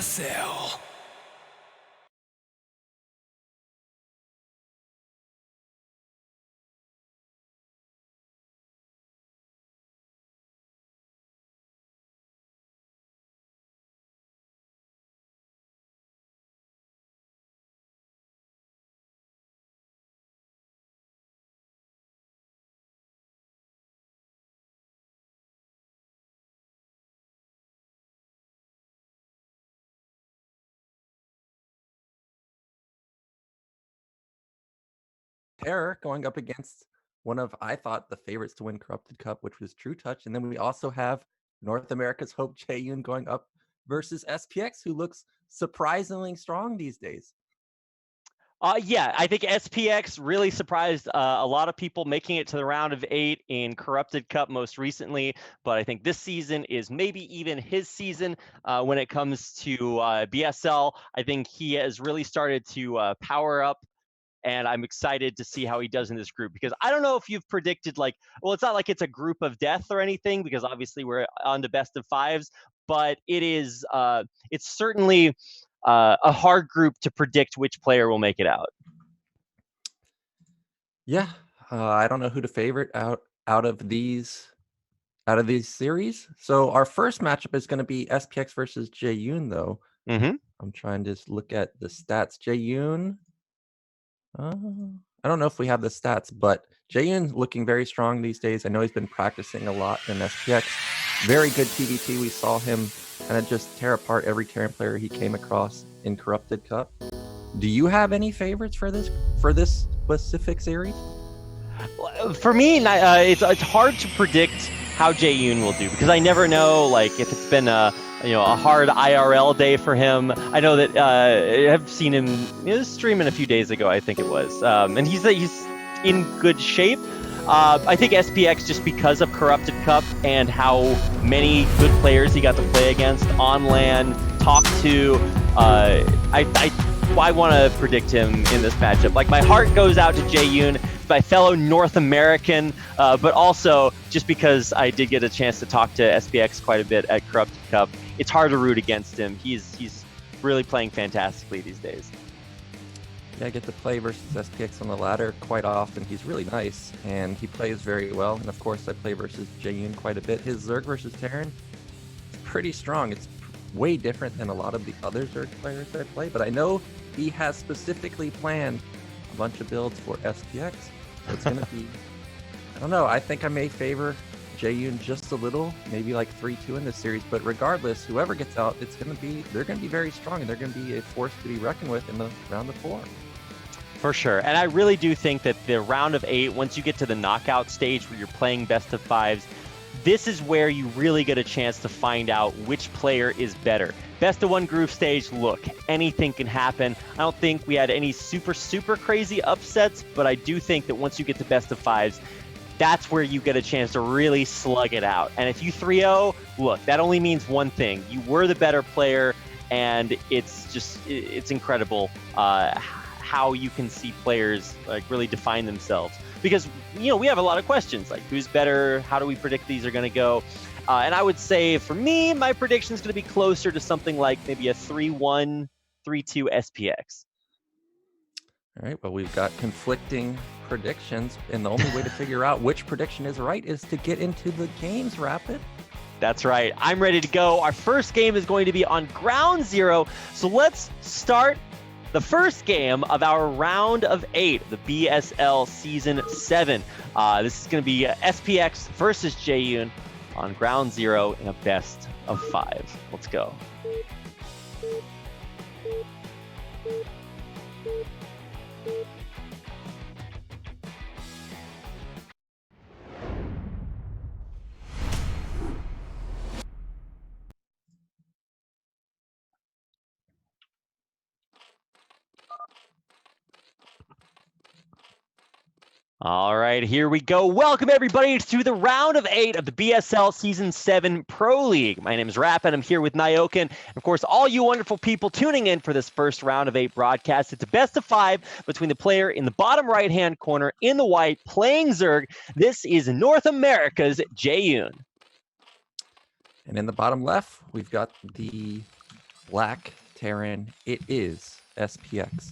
cell. Terror going up against one of, I thought, the favorites to win Corrupted Cup, which was True Touch. And then we also have North America's Hope Jaeyun going up versus SPX, who looks surprisingly strong these days. Yeah, I think SPX really surprised a lot of people making it to the round of 8 in Corrupted Cup most recently. But I think this season is maybe even his season when it comes to BSL. I think he has really started to power up. And I'm excited to see how he does in this group, because I don't know if you've predicted, like, well, it's not like it's a group of death or anything, because obviously we're on the best of 5s, but it is it's certainly a hard group to predict which player will make it out. Yeah, I don't know who to favorite out of these series. So our first matchup is going to be SPX versus Jaeyun, though. I'm trying to look at the stats. Jaeyun. I don't know if we have the stats, but Jaeyun looking very strong these days. I know he's been practicing a lot in SPX. Very good TVT. We saw him kind of just tear apart every Terran player he came across in Corrupted Cup. Do you have any favorites for this specific series? For me, it's hard to predict how Jaeyun will do, because I never know, like, if it's been a hard IRL day for him. I know that I have seen him streaming a few days ago, I think it was, and he's in good shape. I think SPX, just because of Corrupted Cup and how many good players he got to play against on LAN, talk to, I want to predict him in this matchup. Like, my heart goes out to Jaeyun, my fellow North American, but also just because I did get a chance to talk to SPX quite a bit at Corrupted Cup. It's hard to root against him. He's really playing fantastically these days. Yeah, I get to play versus SPX on the ladder quite often. He's really nice, and he plays very well. And of course, I play versus Jaeyun quite a bit. His Zerg versus Terran is pretty strong. It's way different than a lot of the other Zerg players I play, but I know he has specifically planned a bunch of builds for SPX. So it's going to be, I don't know, I think I may favor Jaeyun just a little, maybe like 3-2 in this series, but regardless, whoever gets out, they're going to be very strong, and they're going to be a force to be reckoned with in the round of 4. For sure. And I really do think that the round of 8, once you get to the knockout stage where you're playing best of 5s, this is where you really get a chance to find out which player is better. Best of 1 group stage, look, anything can happen. I don't think we had any super crazy upsets, but I do think that once you get to best of 5s, that's where you get a chance to really slug it out. And if you 3-0, look, that only means one thing. You were the better player, and it's incredible how you can see players like really define themselves. Because, we have a lot of questions, like who's better, how do we predict these are going to go? And I would say, for me, my prediction is going to be closer to something like maybe a 3-1, 3-2 SPX. All right, well, we've got conflicting predictions, and the only way to figure out which prediction is right is to get into the games, Rapid. That's right. I'm ready to go. Our first game is going to be on Ground Zero. So let's start the first game of our round of 8, the BSL Season 7. This is going to be SPX versus Jaeyun on Ground Zero in a best of 5. Let's go. All right, here we go. Welcome, everybody, to the round of 8 of the BSL Season 7 Pro League. My name is Rap, and I'm here with Jaeyun. And, of course, all you wonderful people tuning in for this first round of 8 broadcast. It's a best of 5 between the player in the bottom right-hand corner in the white playing Zerg. This is North America's Jaeyun. And in the bottom left, we've got the black Terran, it is SPX.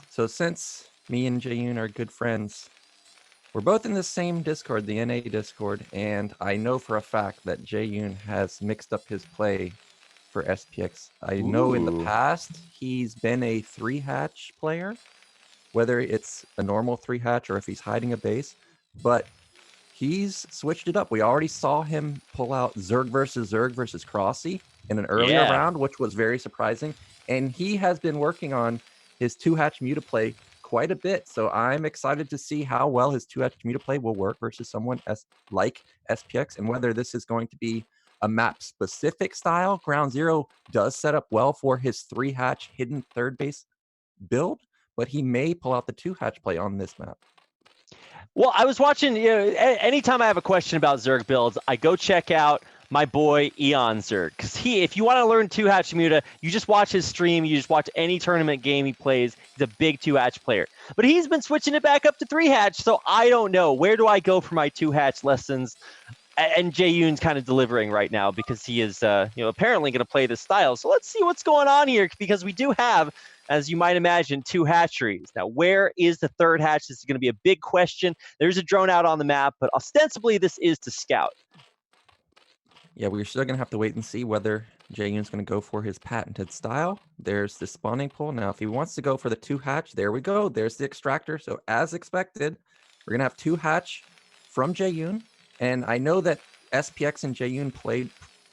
So since me and Jaeyun are good friends, we're both in the same Discord, the NA Discord, and I know for a fact that Jaeyun has mixed up his play for SPX. I know in the Ooh. past he's been a 3-hatch player, whether it's a normal 3-hatch or if he's hiding a base, but he's switched it up. We already saw him pull out Zerg versus Crossy in an earlier Yeah. round, which was very surprising. And he has been working on his 2-hatch mutaplay quite a bit. So I'm excited to see how well his 2-hatch mutaplay will work versus someone like SPX, and whether this is going to be a map specific style. Ground Zero does set up well for his 3-hatch hidden third base build, but he may pull out the 2-hatch play on this map. Well, I was watching, anytime I have a question about Zerg builds, I go check out my boy Eon Zerg. Because if you want to learn 2-hatch muta, you just watch his stream, you just watch any tournament game he plays. He's a big 2-hatch player. But he's been switching it back up to 3-hatch, so I don't know. Where do I go for my 2-hatch lessons? And Jaeyun's kind of delivering right now because he is, apparently going to play this style. So let's see what's going on here, because we do have, as you might imagine, 2 hatcheries. Now, where is the 3rd hatch? This is going to be a big question. There's a drone out on the map, but ostensibly this is to scout. Yeah, we're still going to have to wait and see whether Jaeyun's going to go for his patented style. There's the spawning pool. Now, if he wants to go for the 2-hatch, there we go. There's the extractor. So as expected, we're going to have 2-hatch from Jaeyun. And I know that SPX and Jaeyun played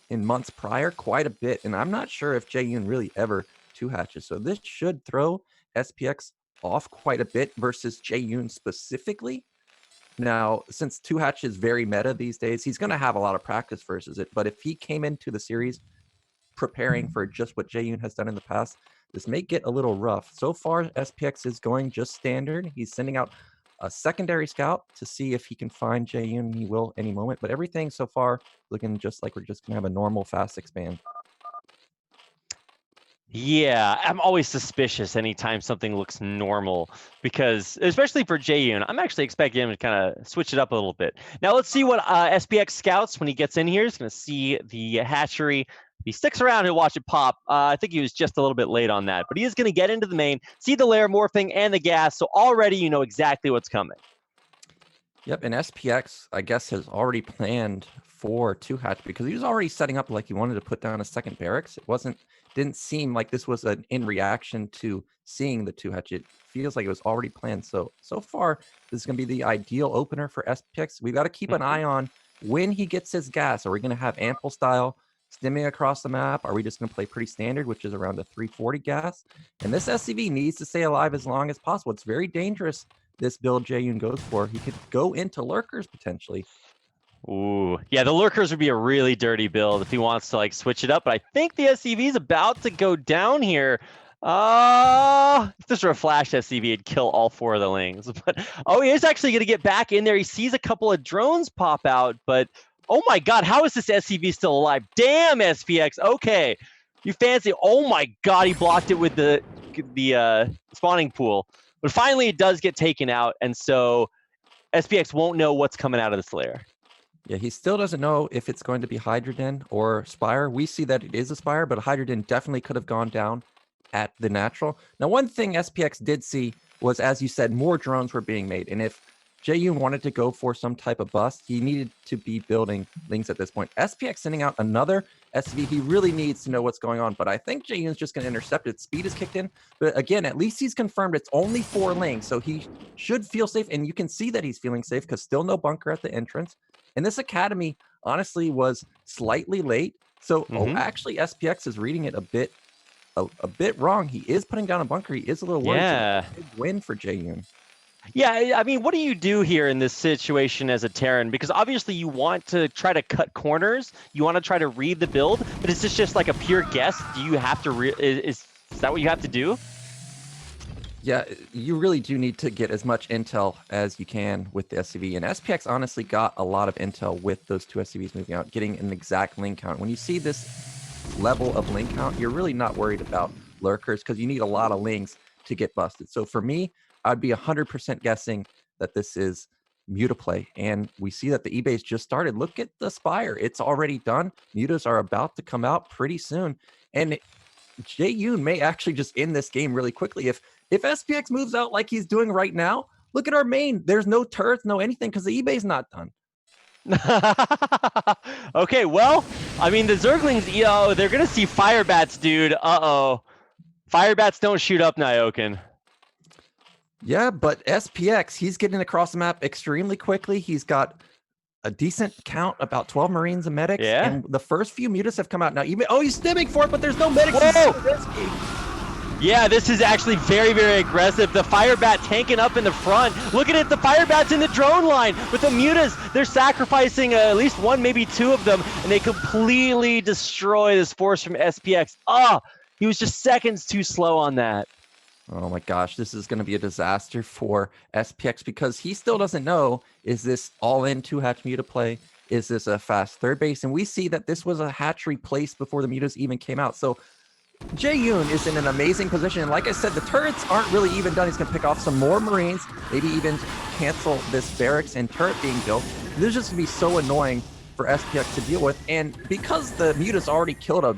in months prior quite a bit, and I'm not sure if Jaeyun really ever 2-hatches. So this should throw SPX off quite a bit versus Jaeyun specifically. Now, since 2-hatch is very meta these days, he's going to have a lot of practice versus it. But if he came into the series preparing for just what Jaeyun has done in the past, this may get a little rough. So far, SPX is going just standard. He's sending out a secondary scout to see if he can find Jaeyun. He will any moment, but everything so far looking just like we're just gonna have a normal fast expand. Yeah, I'm always suspicious anytime something looks normal, because especially for Jaeyun, I'm actually expecting him to kind of switch it up a little bit. Now let's see what SPX scouts when he gets in here. He's going to see the hatchery. If he sticks around, he'll watch it pop. I think he was just a little bit late on that, but he is going to get into the main, see the lair morphing and the gas, so already you know exactly what's coming. Yep, and SPX, I guess, has already planned for 2-hatch because he was already setting up like he wanted to put down a second barracks. It didn't seem like this was in reaction to seeing the 2-hatch. It feels like it was already planned. So far, this is going to be the ideal opener for SPX. We've got to keep an eye on when he gets his gas. Are we going to have ample style stimming across the map? Are we just going to play pretty standard, which is around a 340 gas? And this SCV needs to stay alive as long as possible. It's very dangerous, this build Jaeyun goes for. He could go into lurkers potentially. Ooh, yeah, the lurkers would be a really dirty build if he wants to like switch it up. But I think the SCV is about to go down here. If this were a flash SCV, it'd kill all 4 of the lings. But he is actually going to get back in there. He sees a couple of drones pop out, but oh my God, how is this SCV still alive? Damn, SPX. Okay, you fancy? Oh my God, he blocked it with the spawning pool. But finally, it does get taken out, and so SPX won't know what's coming out of this lair. Yeah, he still doesn't know if it's going to be Hydrogen or Spire. We see that it is a Spire, but Hydrogen definitely could have gone down at the natural. Now, one thing SPX did see was, as you said, more drones were being made. And if Jaeyun wanted to go for some type of bust, he needed to be building lings at this point. SPX sending out another SV, he really needs to know what's going on. But I think Jaeyun's just going to intercept it. Speed is kicked in. But again, at least he's confirmed it's only 4 lings. So he should feel safe. And you can see that he's feeling safe because still no bunker at the entrance. And this academy, honestly, was slightly late. So actually, SPX is reading it a bit wrong. He is putting down a bunker. He is a little worried. Yeah. So big win for Jaeyun. Yeah, I mean, what do you do here in this situation as a Terran? Because obviously you want to try to cut corners. You want to try to read the build. But is this just like a pure guess? Do you have to is that what you have to do? Yeah, you really do need to get as much intel as you can with the SCV. And SPX honestly got a lot of intel with those 2 SCVs moving out, getting an exact link count. When you see this level of link count, you're really not worried about lurkers because you need a lot of links to get busted. So for me, I'd be 100% guessing that this is Mutaplay. And we see that the eBay's just started. Look at the Spire. It's already done. Mutas are about to come out pretty soon. And Jaeyun may actually just end this game really quickly. If SPX moves out like he's doing right now, look at our main. There's no turrets, no anything, because the eBay's not done. Okay, well, I mean, the Zerglings, they're going to see fire bats, dude. Uh-oh. Fire bats don't shoot up Nyoken. Yeah, but SPX, he's getting across the map extremely quickly. He's got a decent count, about 12 Marines and medics. Yeah. And the first few mutas have come out now. He's stimming for it, but there's no medics. Whoa! He's so risky. Yeah, this is actually very, very aggressive. The fire bat tanking up in the front. Look at it, the fire bat's in the drone line with the mutas. They're sacrificing at least one, maybe two of them, and they completely destroy this force from SPX. He was just seconds too slow on that. Oh my gosh, this is going to be a disaster for SPX because he still doesn't know, is this all-in two-hatch muta play? Is this a fast third base? And we see that this was a hatchery placed before the mutas even came out. So Jaeyun is in an amazing position. And like I said, the turrets aren't really even done. He's going to pick off some more Marines, maybe even cancel this barracks and turret being built. This is just going to be so annoying for SPX to deal with. And because the mutas already killed a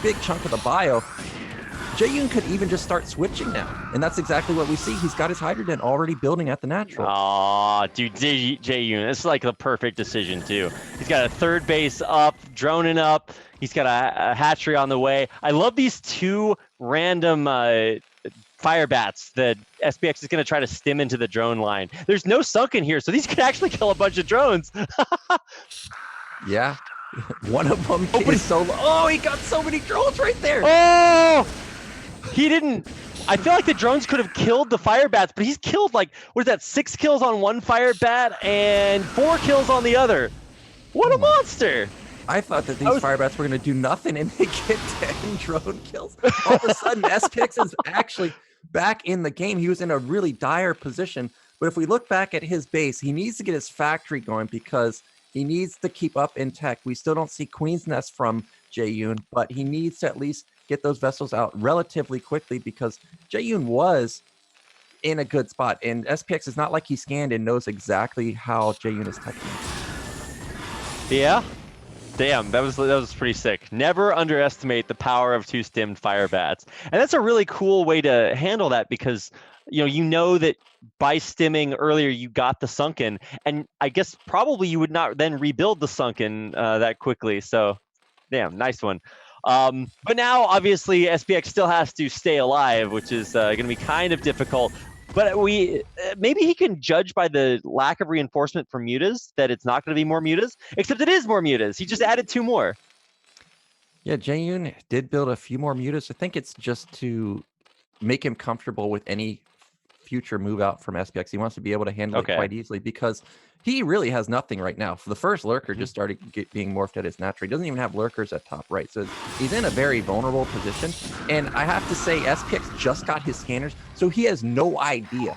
big chunk of the bio, Jaeyun could even just start switching now. And that's exactly what we see. He's got his hydrogen already building at the natural. Oh, dude, Jaeyun, it's like the perfect decision, too. He's got a third base up, droning up. He's got a hatchery on the way. I love these two random fire bats that SPX is going to try to stim into the drone line. There's no sunken here, so these could actually kill a bunch of drones. Yeah. One of them is so low. Oh, he got so many drones right there. Oh! He didn't. I feel like the drones could have killed the fire bats, but he's killed like, what is that, 6 kills on one fire bat and 4 kills on the other. What a monster! I thought that these fire bats were going to do nothing, and they get 10 drone kills. All of a sudden, SPX is actually back in the game. He was in a really dire position. But if we look back at his base, he needs to get his factory going because he needs to keep up in tech. We still don't see Queen's Nest from Jaeyun, but he needs to at least get those vessels out relatively quickly because Jaeyun was in a good spot. And SPX is not like he scanned and knows exactly how Jaeyun is teching. Yeah. Damn, that was pretty sick. Never underestimate the power of 2 stemmed fire bats. And that's a really cool way to handle that because you know that by stimming earlier you got the sunken, and I guess probably you would not then rebuild the sunken that quickly. So damn, nice one. But now obviously SPX still has to stay alive, which is going to be kind of difficult. But maybe he can judge by the lack of reinforcement from mutas that it's not going to be more mutas, except it is more mutas. He just added 2 more. Yeah, Jaeyun did build a few more mutas. I think it's just to make him comfortable with any future move out from SPX. He wants to be able to handle it quite easily because he really has nothing right now. For the first lurker just started being morphed at his natural. He doesn't even have lurkers at top right. So he's in a very vulnerable position. And I have to say, SPX just got his scanners, so he has no idea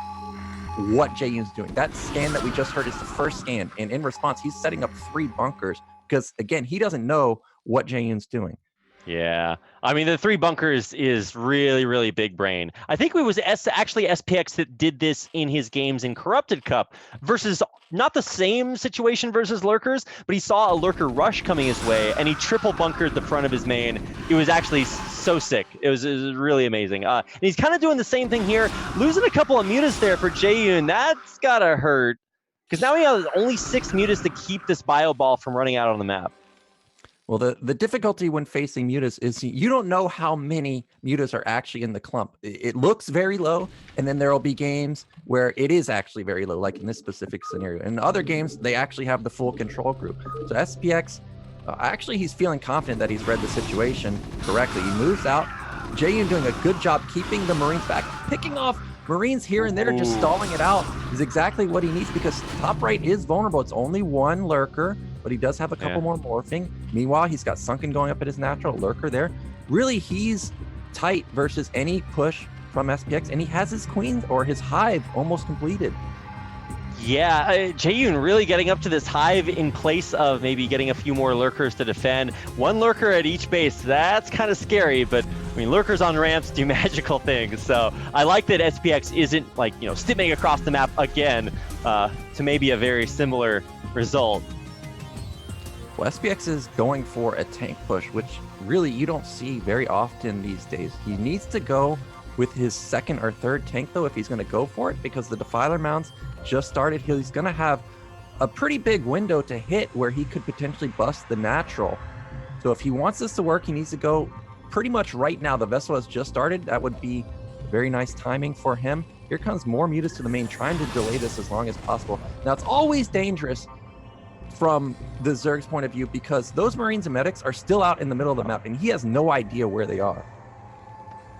what Jaeyun's doing. That scan that we just heard is the first scan. And in response, he's setting up 3 bunkers because, again, he doesn't know what Jaeyun's doing. Yeah, I mean, the 3 bunkers is really, really big brain. I think it was actually SPX that did this in his games in Corrupted Cup versus not the same situation versus lurkers, but he saw a lurker rush coming his way and he triple bunkered the front of his main. It was actually so sick. It was really amazing. And he's kind of doing the same thing here, losing a couple of mutas there for Jaeyun. That's gotta hurt because now he has only 6 mutas to keep this bio ball from running out on the map. Well, the difficulty when facing mutas is you don't know how many mutas are actually in the clump. It looks very low, and then there will be games where it is actually very low, like in this specific scenario. In other games, they actually have the full control group. So SPX, actually, he's feeling confident that he's read the situation correctly. He moves out. Jaeyun doing a good job keeping the Marines back, picking off Marines here and there, just stalling it out is exactly what he needs because top right is vulnerable. It's only 1 lurker, but he does have a couple more morphing. Meanwhile, he's got sunken going up at his natural, lurker there. Really, he's tight versus any push from SPX, and he has his queen or his hive almost completed. Yeah, Jaeyun really getting up to this hive in place of maybe getting a few more lurkers to defend. 1 lurker at each base, that's kind of scary, but I mean, lurkers on ramps do magical things. So I like that SPX isn't like, stimming across the map again to maybe a very similar result. Well, SPX is going for a tank push, which really you don't see very often these days. He needs to go with his second or third tank, though, if he's going to go for it, because the Defiler mounts just started. He's going to have a pretty big window to hit where he could potentially bust the natural. So if he wants this to work, he needs to go pretty much right now. The vessel has just started. That would be very nice timing for him. Here comes more mutas to the main, trying to delay this as long as possible. Now, it's always dangerous from the Zerg's point of view because those Marines and medics are still out in the middle of the map, and he has no idea where they are.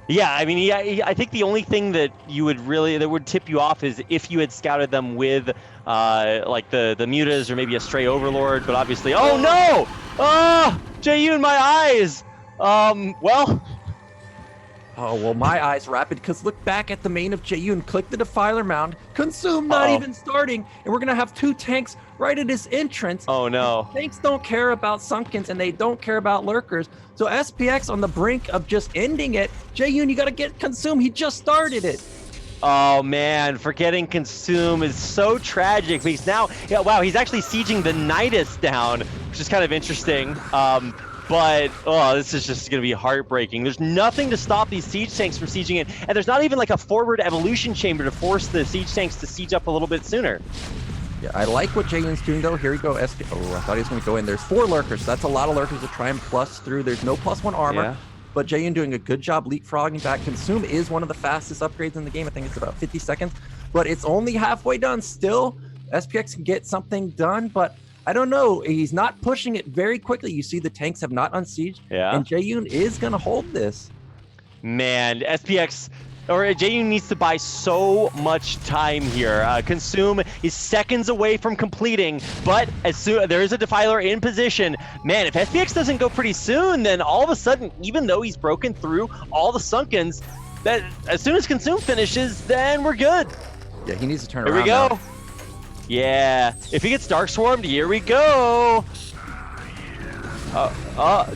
Yeah, I mean, I think the only thing that would tip you off is if you had scouted them with like the mutas or maybe a stray overlord, but obviously, oh no! Oh, Jaeyun, my eyes! Well... Oh, well, my eyes rapid, because look back at the main of Jaeyun, click the Defiler mound, consume not even starting, and we're going to have 2 tanks right at his entrance. Oh, no. Tanks don't care about Sunkens, and they don't care about Lurkers. So SPX on the brink of just ending it. Jaeyun, you got to get consumed. He just started it. Oh, man, forgetting consume is so tragic because now, yeah, wow, he's actually sieging the Nidus down, which is kind of interesting. But, oh, this is just going to be heartbreaking. There's nothing to stop these siege tanks from sieging it, and there's not even like a forward evolution chamber to force the siege tanks to siege up a little bit sooner. Yeah, I like what Jaeyun's doing, though. Here we go. Oh, I thought he was going to go in. There's 4 Lurkers. So that's a lot of Lurkers to try and plus through. There's no +1 armor, yeah. But Jaeyun doing a good job leapfrogging back. Consume is one of the fastest upgrades in the game. I think it's about 50 seconds, but it's only halfway done. Still, SPX can get something done, but I don't know. He's not pushing it very quickly. You see the tanks have not unsieged, and Jaeyun is going to hold this. Man, SPX... or Jaeyun needs to buy so much time here. Consume is seconds away from completing, but as soon there is a Defiler in position. Man, if SPX doesn't go pretty soon, then all of a sudden, even though he's broken through all the Sunkens, that as soon as Consume finishes, then we're good. Yeah, he needs to turn around. Here we go. Now. Yeah, if he gets Dark Swarmed, here we go.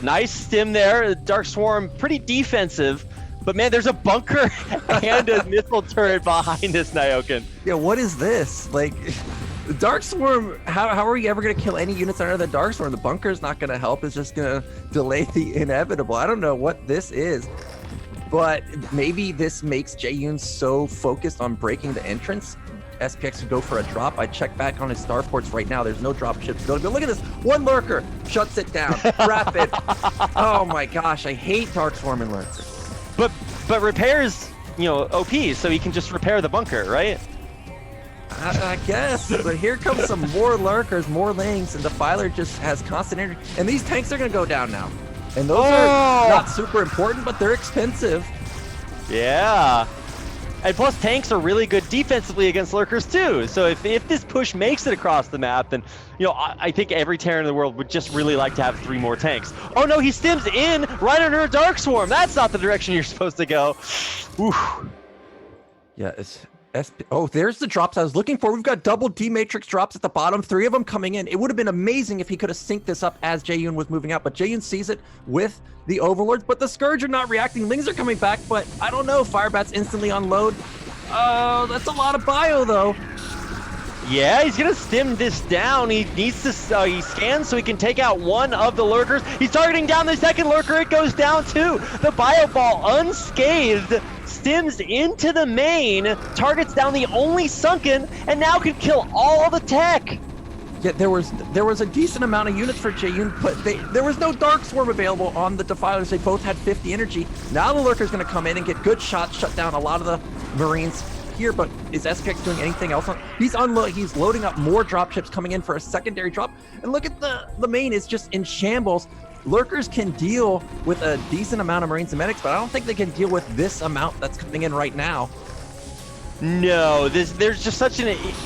Nice stim there. Dark Swarm, pretty defensive. But man, there's a bunker and a missile turret behind this Nyoken. Yeah, what is this? Like, the Dark Swarm, how are you ever going to kill any units under the Dark Swarm? The bunker's not going to help. It's just going to delay the inevitable. I don't know what this is, but maybe this makes Jaeyun so focused on breaking the entrance. SPX could go for a drop. I check back on his starports right now. There's no drop ships going. But look at this. 1 Lurker shuts it down. Rapid. Oh my gosh, I hate Dark Swarm and Lurker. But repairs, you know, OP, so he can just repair the bunker, right? I guess, but here comes some more Lurkers, more Lings, and the Defiler just has constant energy. And these tanks are going to go down now. And those are not super important, but they're expensive. Yeah. And plus, tanks are really good defensively against Lurkers too. So if this push makes it across the map, then, you know, I think every Terran in the world would just really like to have 3 more tanks. Oh no, he stims in right under a Dark Swarm. That's not the direction you're supposed to go. Oof. Yeah, oh, there's the drops I was looking for. We've got double D-Matrix drops at the bottom, 3 of them coming in. It would have been amazing if he could have synced this up as Jaeyun was moving out, but Jaeyun sees it with the Overlords, but the Scourge are not reacting. Lings are coming back, but I don't know. Firebats instantly unload. Oh, that's a lot of bio, though. Yeah, he's gonna stim this down. He needs to, he scans so he can take out 1 of the Lurkers. He's targeting down the second Lurker. It goes down too. The bio ball unscathed. Stims into the main, targets down the only Sunken, and now can kill all the tech. Yeah, there was a decent amount of units for Jaeyun, but there was no Dark Swarm available on the Defilers. They both had 50 energy. Now the Lurker's going to come in and get good shots, shut down a lot of the Marines here, but is SPX doing anything else? He's loading up more dropships coming in for a secondary drop, and look at the main is just in shambles. Lurkers can deal with a decent amount of Marines and medics, but I don't think they can deal with this amount that's coming in right now. No, there's just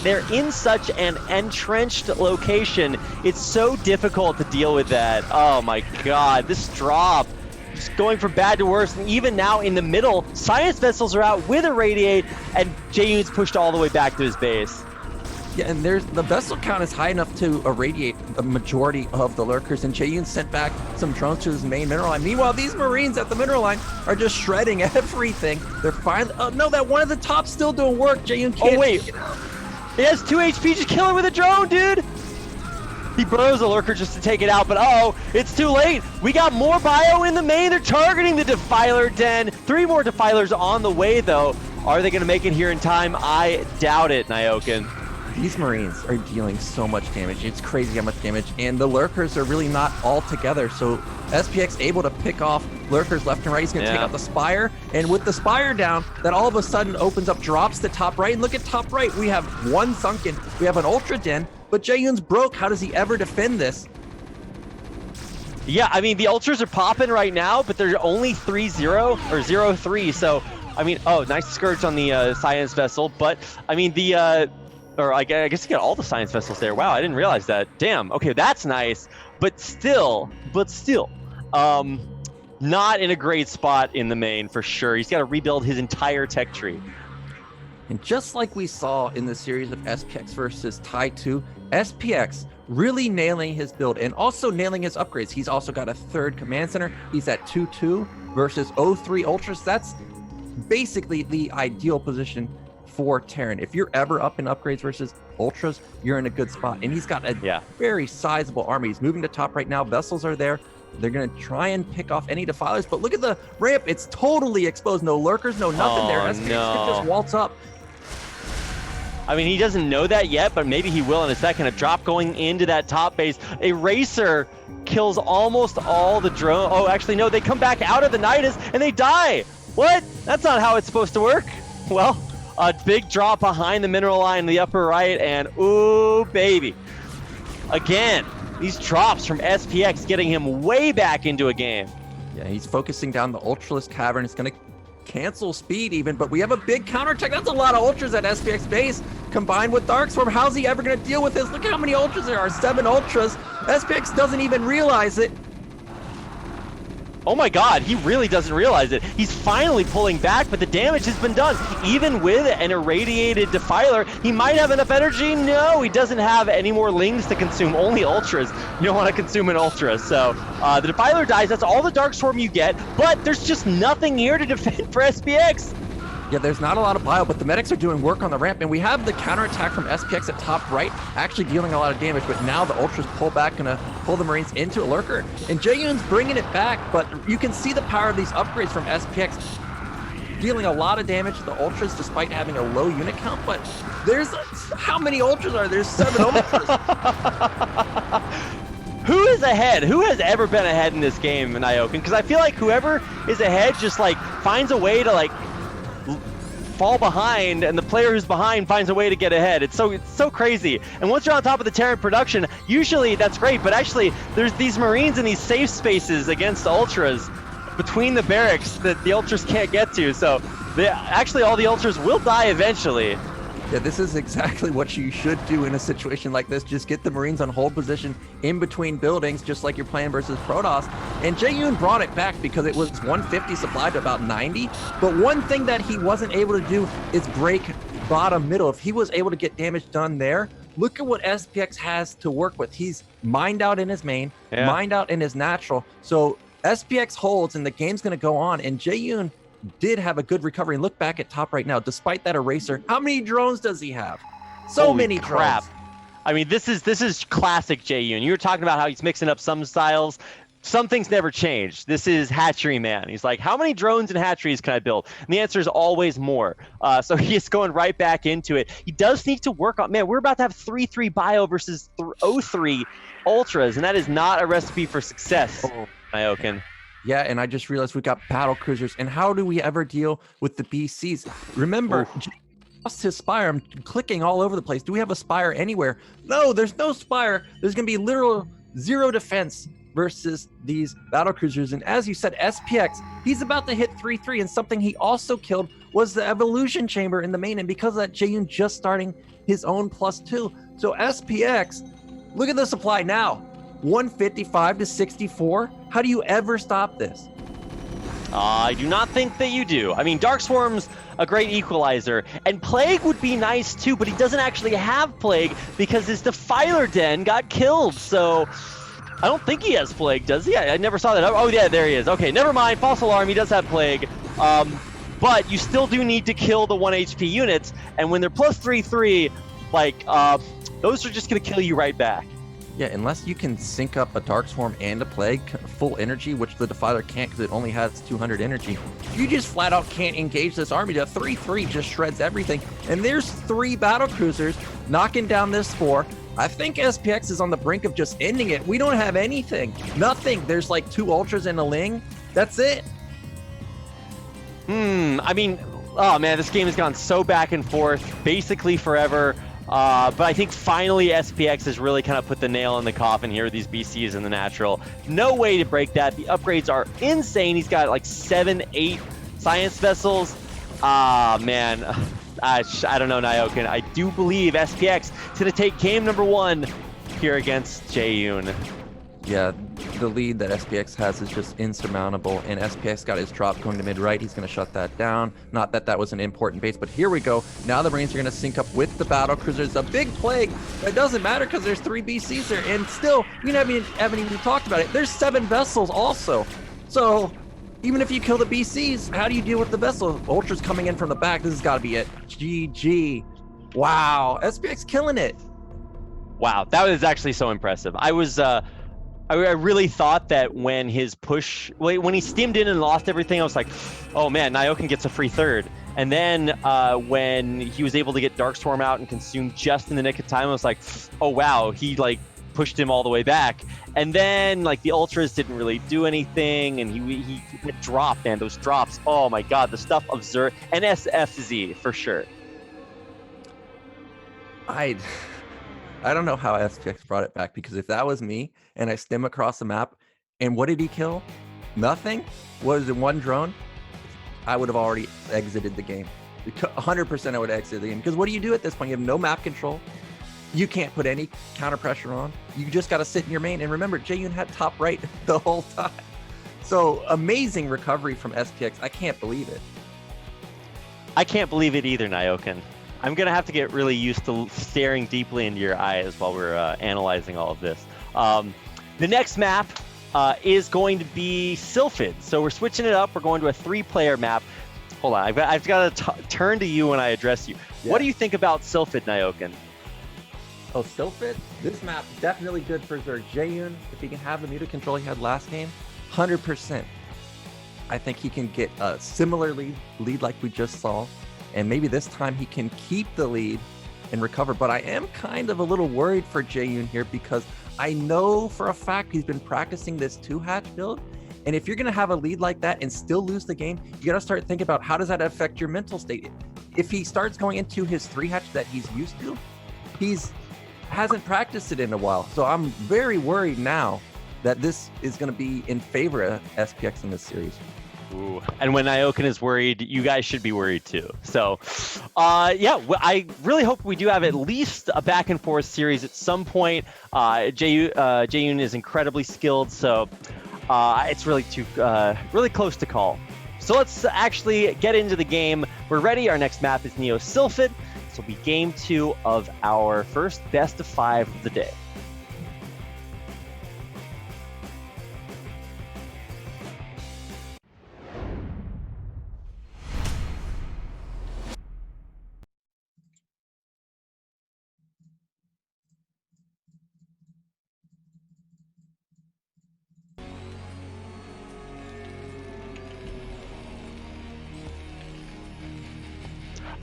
they're in such an entrenched location. It's so difficult to deal with that. Oh my god, this drop just going from bad to worse, and even now in the middle, science vessels are out with a radiate, and Jaeyun's pushed all the way back to his base. Yeah, and the vessel count is high enough to irradiate the majority of the Lurkers, and Jaeyun sent back some drones to his main mineral line. Meanwhile, these Marines at the mineral line are just shredding everything. They're finally... Oh, no, that one at the top's still doing work. Jaeyun can't... Oh, wait. It has 2 HP. Just kill it with a drone, dude. He burrows a lurker just to take it out, but uh-oh, it's too late. We got more bio in the main. They're targeting the Defiler Den. 3 more Defilers on the way, though. Are they going to make it here in time? I doubt it, Nyokin. These Marines are dealing so much damage. It's crazy how much damage, and the lurkers are really not all together. So SPX able to pick off lurkers left and right. He's going to take out the Spire, and with the Spire down, that all of a sudden opens up drops to top right. And look at top right. We have 1 Sunken. We have an Ultra Den, but Jaeyun's broke. How does he ever defend this? Yeah, I mean, the Ultras are popping right now, but they're only 3-0 or 0-3. So, I mean, oh, nice Scourge on the Science Vessel. But, I mean, or I guess you got all the Science Vessels there. Wow, I didn't realize that. Damn, okay, that's nice. But still, not in a great spot in the main for sure. He's got to rebuild his entire tech tree. And just like we saw in the series of SPX versus Tai 2, SPX really nailing his build and also nailing his upgrades. He's also got a 3rd command center. He's at 2-2 versus 0-3 Ultras. That's basically the ideal position for Terran. If you're ever up in upgrades versus Ultras, you're in a good spot. And he's got a very sizable army. He's moving to top right now. Vessels are there. They're going to try and pick off any Defilers, but look at the ramp. It's totally exposed. No lurkers, no nothing there. SPX could just waltz up. I mean, he doesn't know that yet, but maybe he will in a second. A drop going into that top base. A Racer kills almost all the drone. Oh, actually, no, they come back out of the Nidus and they die. What? That's not how it's supposed to work. Well, a big drop behind the mineral line in the upper right, and ooh, baby. Again, these drops from SPX getting him way back into a game. Yeah, he's focusing down the Ultralisk Cavern. It's going to cancel speed even, but we have a big counterattack. That's a lot of Ultras at SPX base combined with Darkstorm. How's he ever going to deal with this? Look at how many Ultras there are. 7 Ultras. SPX doesn't even realize it. Oh my god, he really doesn't realize it. He's finally pulling back, but the damage has been done. Even with an irradiated Defiler, he might have enough energy. No, he doesn't have any more Lings to consume, only Ultras. You don't want to consume an Ultra. So the Defiler dies, that's all the Darkstorm you get, but there's just nothing here to defend for SPX. Yeah, there's not a lot of bio, but the medics are doing work on the ramp, and we have the counterattack from SPX at top right, actually dealing a lot of damage, but now the Ultras pull back, gonna pull the Marines into a lurker. And Jaeyun's bringing it back, but you can see the power of these upgrades from SPX, dealing a lot of damage to the Ultras despite having a low unit count, but there's, how many Ultras are there? There's 7 Ultras. Who is ahead? Who has ever been ahead in this game, Nyokin? Because I feel like whoever is ahead just like finds a way to like fall behind, and the player who's behind finds a way to get ahead. It's so crazy. And once you're on top of the Terran production, usually that's great, but actually there's these Marines in these safe spaces against Ultras between the barracks that the Ultras can't get to. So actually all the Ultras will die eventually. Yeah, this is exactly what you should do in a situation like this. Just get the Marines on hold position in between buildings, just like you're playing versus Protoss. And Jaeyun brought it back because it was 150 supplied to about 90. But one thing that he wasn't able to do is break bottom middle. If he was able to get damage done there, look at what SPX has to work with. He's mined out in his main, mined out in his natural. So SPX holds and the game's going to go on. And Jaeyun did have a good recovery. And look back at top right now, despite that eraser, how many drones does he have? So Holy many crap. drones. I mean, this is classic Jaeyun. You were talking about how he's mixing up some styles. Some things never change. This is Hatchery Man. He's like, how many drones and hatcheries can I build? And the answer is always more. So he's going right back into it. He does need to work on, man, we're about to have 3-3 bio versus 0-3 Ultras, and that is not a recipe for success, Nyokin. Yeah, and I just realized we got battle cruisers. And how do we ever deal with the BCs? Remember, lost his Spire. I'm clicking all over the place. Do we have a Spire anywhere? No, there's no Spire. There's going to be literal 0 defense versus these battle cruisers. And as you said, SPX, he's about to hit 3-3. And something he also killed was the evolution chamber in the main. And because of that, Jaeyun just starting his own +2. So SPX, look at the supply now. 155 to 64. How do you ever stop this? I do not think that you do. I mean, Darkstorm's a great equalizer, and Plague would be nice too, but he doesn't actually have Plague because his Defiler Den got killed. So I don't think he has Plague, does he? I never saw that. Oh yeah, there he is. Okay, never mind. False alarm. He does have Plague. But you still do need to kill the 1 HP units, and when they're +3-3, like those are just gonna kill you right back. Yeah, unless you can sync up a Dark Swarm and a Plague full energy, which the Defiler can't because it only has 200 energy, you just flat out can't engage this army. The 3-3 just shreds everything. And there's 3 battle cruisers knocking down this 4. I think SPX is on the brink of just ending it. We don't have anything. Nothing. There's like 2 Ultras and a Ling. That's it. I mean, oh man, this game has gone so back and forth, basically forever. But I think finally SPX has really kind of put the nail in the coffin here with these BCs in the natural. No way to break that. The upgrades are insane. He's got like 7, 8 science vessels. Man, I don't know, Nyokin. I do believe SPX is going to take game number 1 here against Jaeyun. Yeah, the lead that SPX has is just insurmountable, and SPX got his drop going to mid-right. He's going to shut that down. Not that that was an important base, but here we go. Now the Marines are going to sync up with the battle cruisers. A big plague. It doesn't matter because there's 3 BCs there, and still, we haven't even talked about it. There's 7 vessels also. So even if you kill the BCs, how do you deal with the vessel? Ultra's coming in from the back. This has got to be it. GG. Wow, SPX killing it. Wow, that was actually so impressive. I really thought that when his push, when he stemmed in and lost everything, I was like, oh man, Nyokin gets a free 3rd. And then when he was able to get Dark Swarm out and consume just in the nick of time, I was like, oh wow, he like pushed him all the way back. And then like the Ultras didn't really do anything, and he dropped, man, those drops. Oh my god, the stuff of Xur and SFZ for sure. I don't know how SPX brought it back, because if that was me and I stem across the map, and what did he kill? Nothing? Was it 1 drone? I would have already exited the game. 100% I would exit the game, because what do you do at this point? You have no map control. You can't put any counter pressure on. You just got to sit in your main. And remember, Jaeyun had top right the whole time. So amazing recovery from SPX. I can't believe it. I can't believe it either, Nyokin. I'm going to have to get really used to staring deeply into your eyes while we're analyzing all of this. The next map is going to be Sylphid. So we're switching it up. We're going to a 3-player map. Hold on. I've got to turn to you when I address you. Yeah. What do you think about Sylphid, Nyokin? Oh, Sylphid? This map is definitely good for Xur. Jaeyun, if he can have the muted control he had last game, 100%. I think he can get a similar lead like we just saw. And maybe this time he can keep the lead and recover. But I am kind of a little worried for Jaeyun here, because I know for a fact he's been practicing this 2-hatch build. And if you're going to have a lead like that and still lose the game, you got to start thinking about how does that affect your mental state. If he starts going into his 3-hatch that he's used to, hasn't practiced it in a while. So I'm very worried now that this is going to be in favor of SPX in this series. Ooh. And when Nyokin is worried, you guys should be worried too. So, yeah, I really hope we do have at least a back and forth series at some point. Jaeyun is incredibly skilled, so it's really really close to call. So let's actually get into the game. We're ready. Our next map is Neo Sylphid. This will be game 2 of our first best of 5 of the day.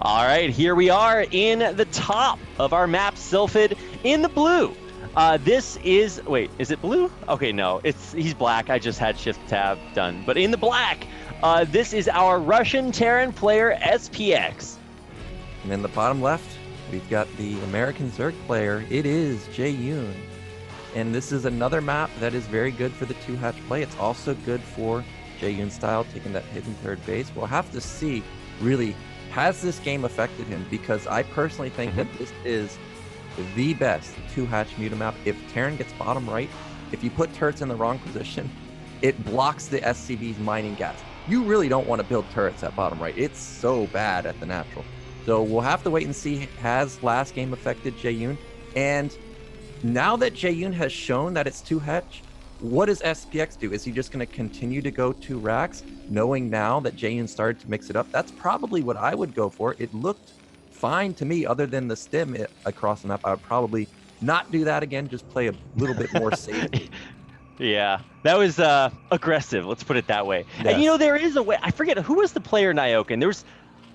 All right, here we are in the top of our map, Sylphid, in the blue. This is, wait, is it blue? Okay, no, he's black. I just had Shift Tab done. But in the black, this is our Russian Terran player, SPX. And in the bottom left, we've got the American Zerg player. It is Jaeyun. And this is another map that is very good for the 2-hatch play. It's also good for Jaeyun style, taking that hidden 3rd base. We'll have to see, really, has this game affected him? Because I personally think that this is the best 2-hatch muta map. If Terran gets bottom right, if you put turrets in the wrong position, it blocks the SCV's mining gas. You really don't want to build turrets at bottom right. It's so bad at the natural. So we'll have to wait and see, has last game affected Jaeyun? And now that Jaeyun has shown that it's 2-hatch, what does SPX do? Is he just going to continue to go 2 racks, knowing now that Jaeyun started to mix it up? That's probably what I would go for. It looked fine to me, other than the stem across the map. I would probably not do that again. Just play a little bit more safely. Yeah, that was aggressive. Let's put it that way. Yes. And there is a way. I forget who was the player Nyoken. There was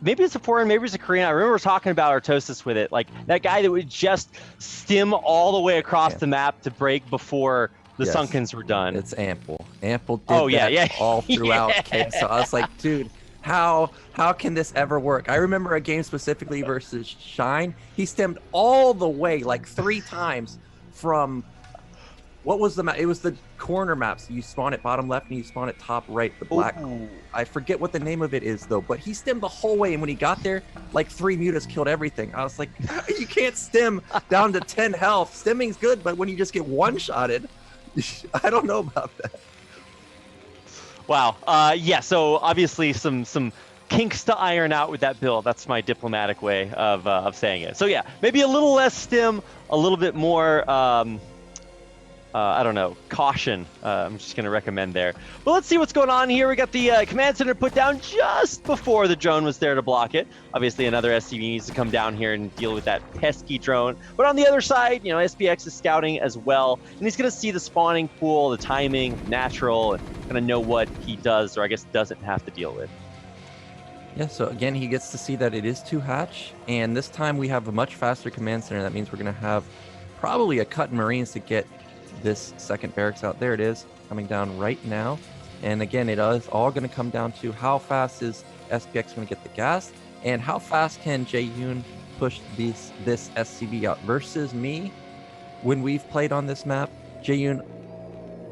maybe it's a foreign, maybe it's a Korean. I remember talking about Artosis with it, like that guy that would just stim all the way across the map to break before the Sunkens were done. It's Ample. Ample did that all throughout. So I was like, dude, how can this ever work? I remember a game specifically versus Shine. He stemmed all the way like 3 times from. What was the map? It was the corner maps. You spawn at bottom left and you spawn at top right, the black. Ooh. I forget what the name of it is though, but he stemmed the whole way, and when he got there, like 3 mutas killed everything. I was like, you can't stem down to 10 health. Stemming's good, but when you just get one-shotted, I don't know about that. Wow. Yeah, so obviously some kinks to iron out with that build. That's my diplomatic way of saying it. So yeah, maybe a little less stim, a little bit more I don't know, caution. I'm just going to recommend there. But let's see what's going on here. We got the command center put down just before the drone was there to block it. Obviously, another SCV needs to come down here and deal with that pesky drone. But on the other side, SPX is scouting as well. And he's going to see the spawning pool, the timing, natural, and going to know what he does, or I guess doesn't have to deal with. Yeah, so again, he gets to see that it is 2 hatch. And this time we have a much faster command center. That means we're going to have probably a cut in Marines to get this second barracks out. There it is, coming down right now. And again, it is all going to come down to how fast is SPX going to get the gas, and how fast can Jaeyun push this SCV out. Versus me, when we've played on this map, Jaeyun,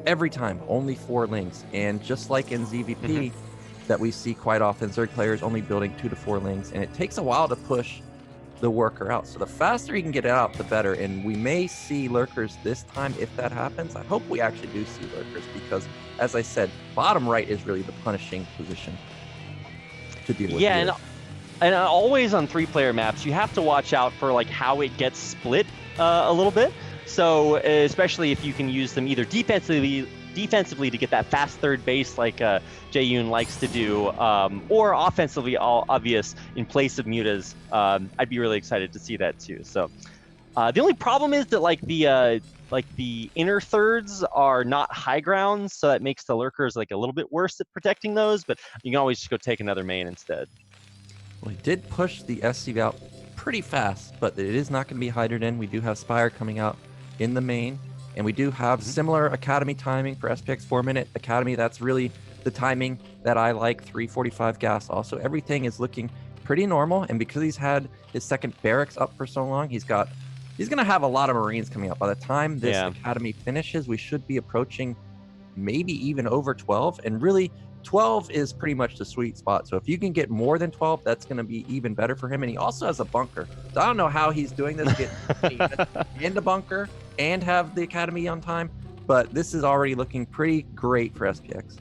every time, only 4 lings. And just like in ZVP, that we see quite often, Zerg players only building 2 to 4 lings, and it takes a while to push the worker out. So the faster you can get it out, the better. And we may see lurkers this time if that happens. I hope we actually do see lurkers, because as I said, bottom right is really the punishing position to deal with. Yeah, and always on 3-player maps, you have to watch out for like how it gets split a little bit. So especially if you can use them either defensively to get that fast third base like Jaeyun likes to do, or offensively, all obvious in place of mutas. I'd be really excited to see that too. So the only problem is that like the inner thirds are not high grounds, so that makes the lurkers like a little bit worse at protecting those, but you can always just go take another main instead. Well, he did push the SCV out pretty fast, but it is not going to be hydrogen. We do have Spire coming out in the main. And we do have similar Academy timing for SPX 4-minute Academy. That's really the timing that I like, 345 gas. Also, everything is looking pretty normal. And because he's had his second barracks up for so long, he's going to have a lot of Marines coming up. By the time this Academy finishes, we should be approaching maybe even over 12. And really, 12 is pretty much the sweet spot. So if you can get more than 12, that's going to be even better for him. And he also has a bunker. So I don't know how he's doing this, get in the bunker and have the Academy on time, but this is already looking pretty great for SPX.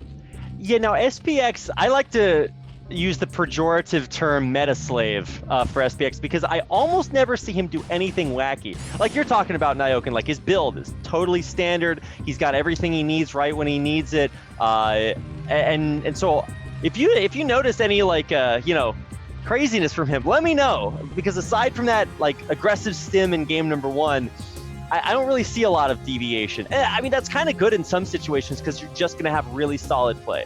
Yeah, now SPX, I like to use the pejorative term meta slave for SPX, because I almost never see him do anything wacky. Like you're talking about Nyoken, like his build is totally standard. He's got everything he needs right when he needs it. And so if you notice any like craziness from him, let me know, because aside from that like aggressive stim in game number 1, I don't really see a lot of deviation. I mean, that's kind of good in some situations because you're just going to have really solid play.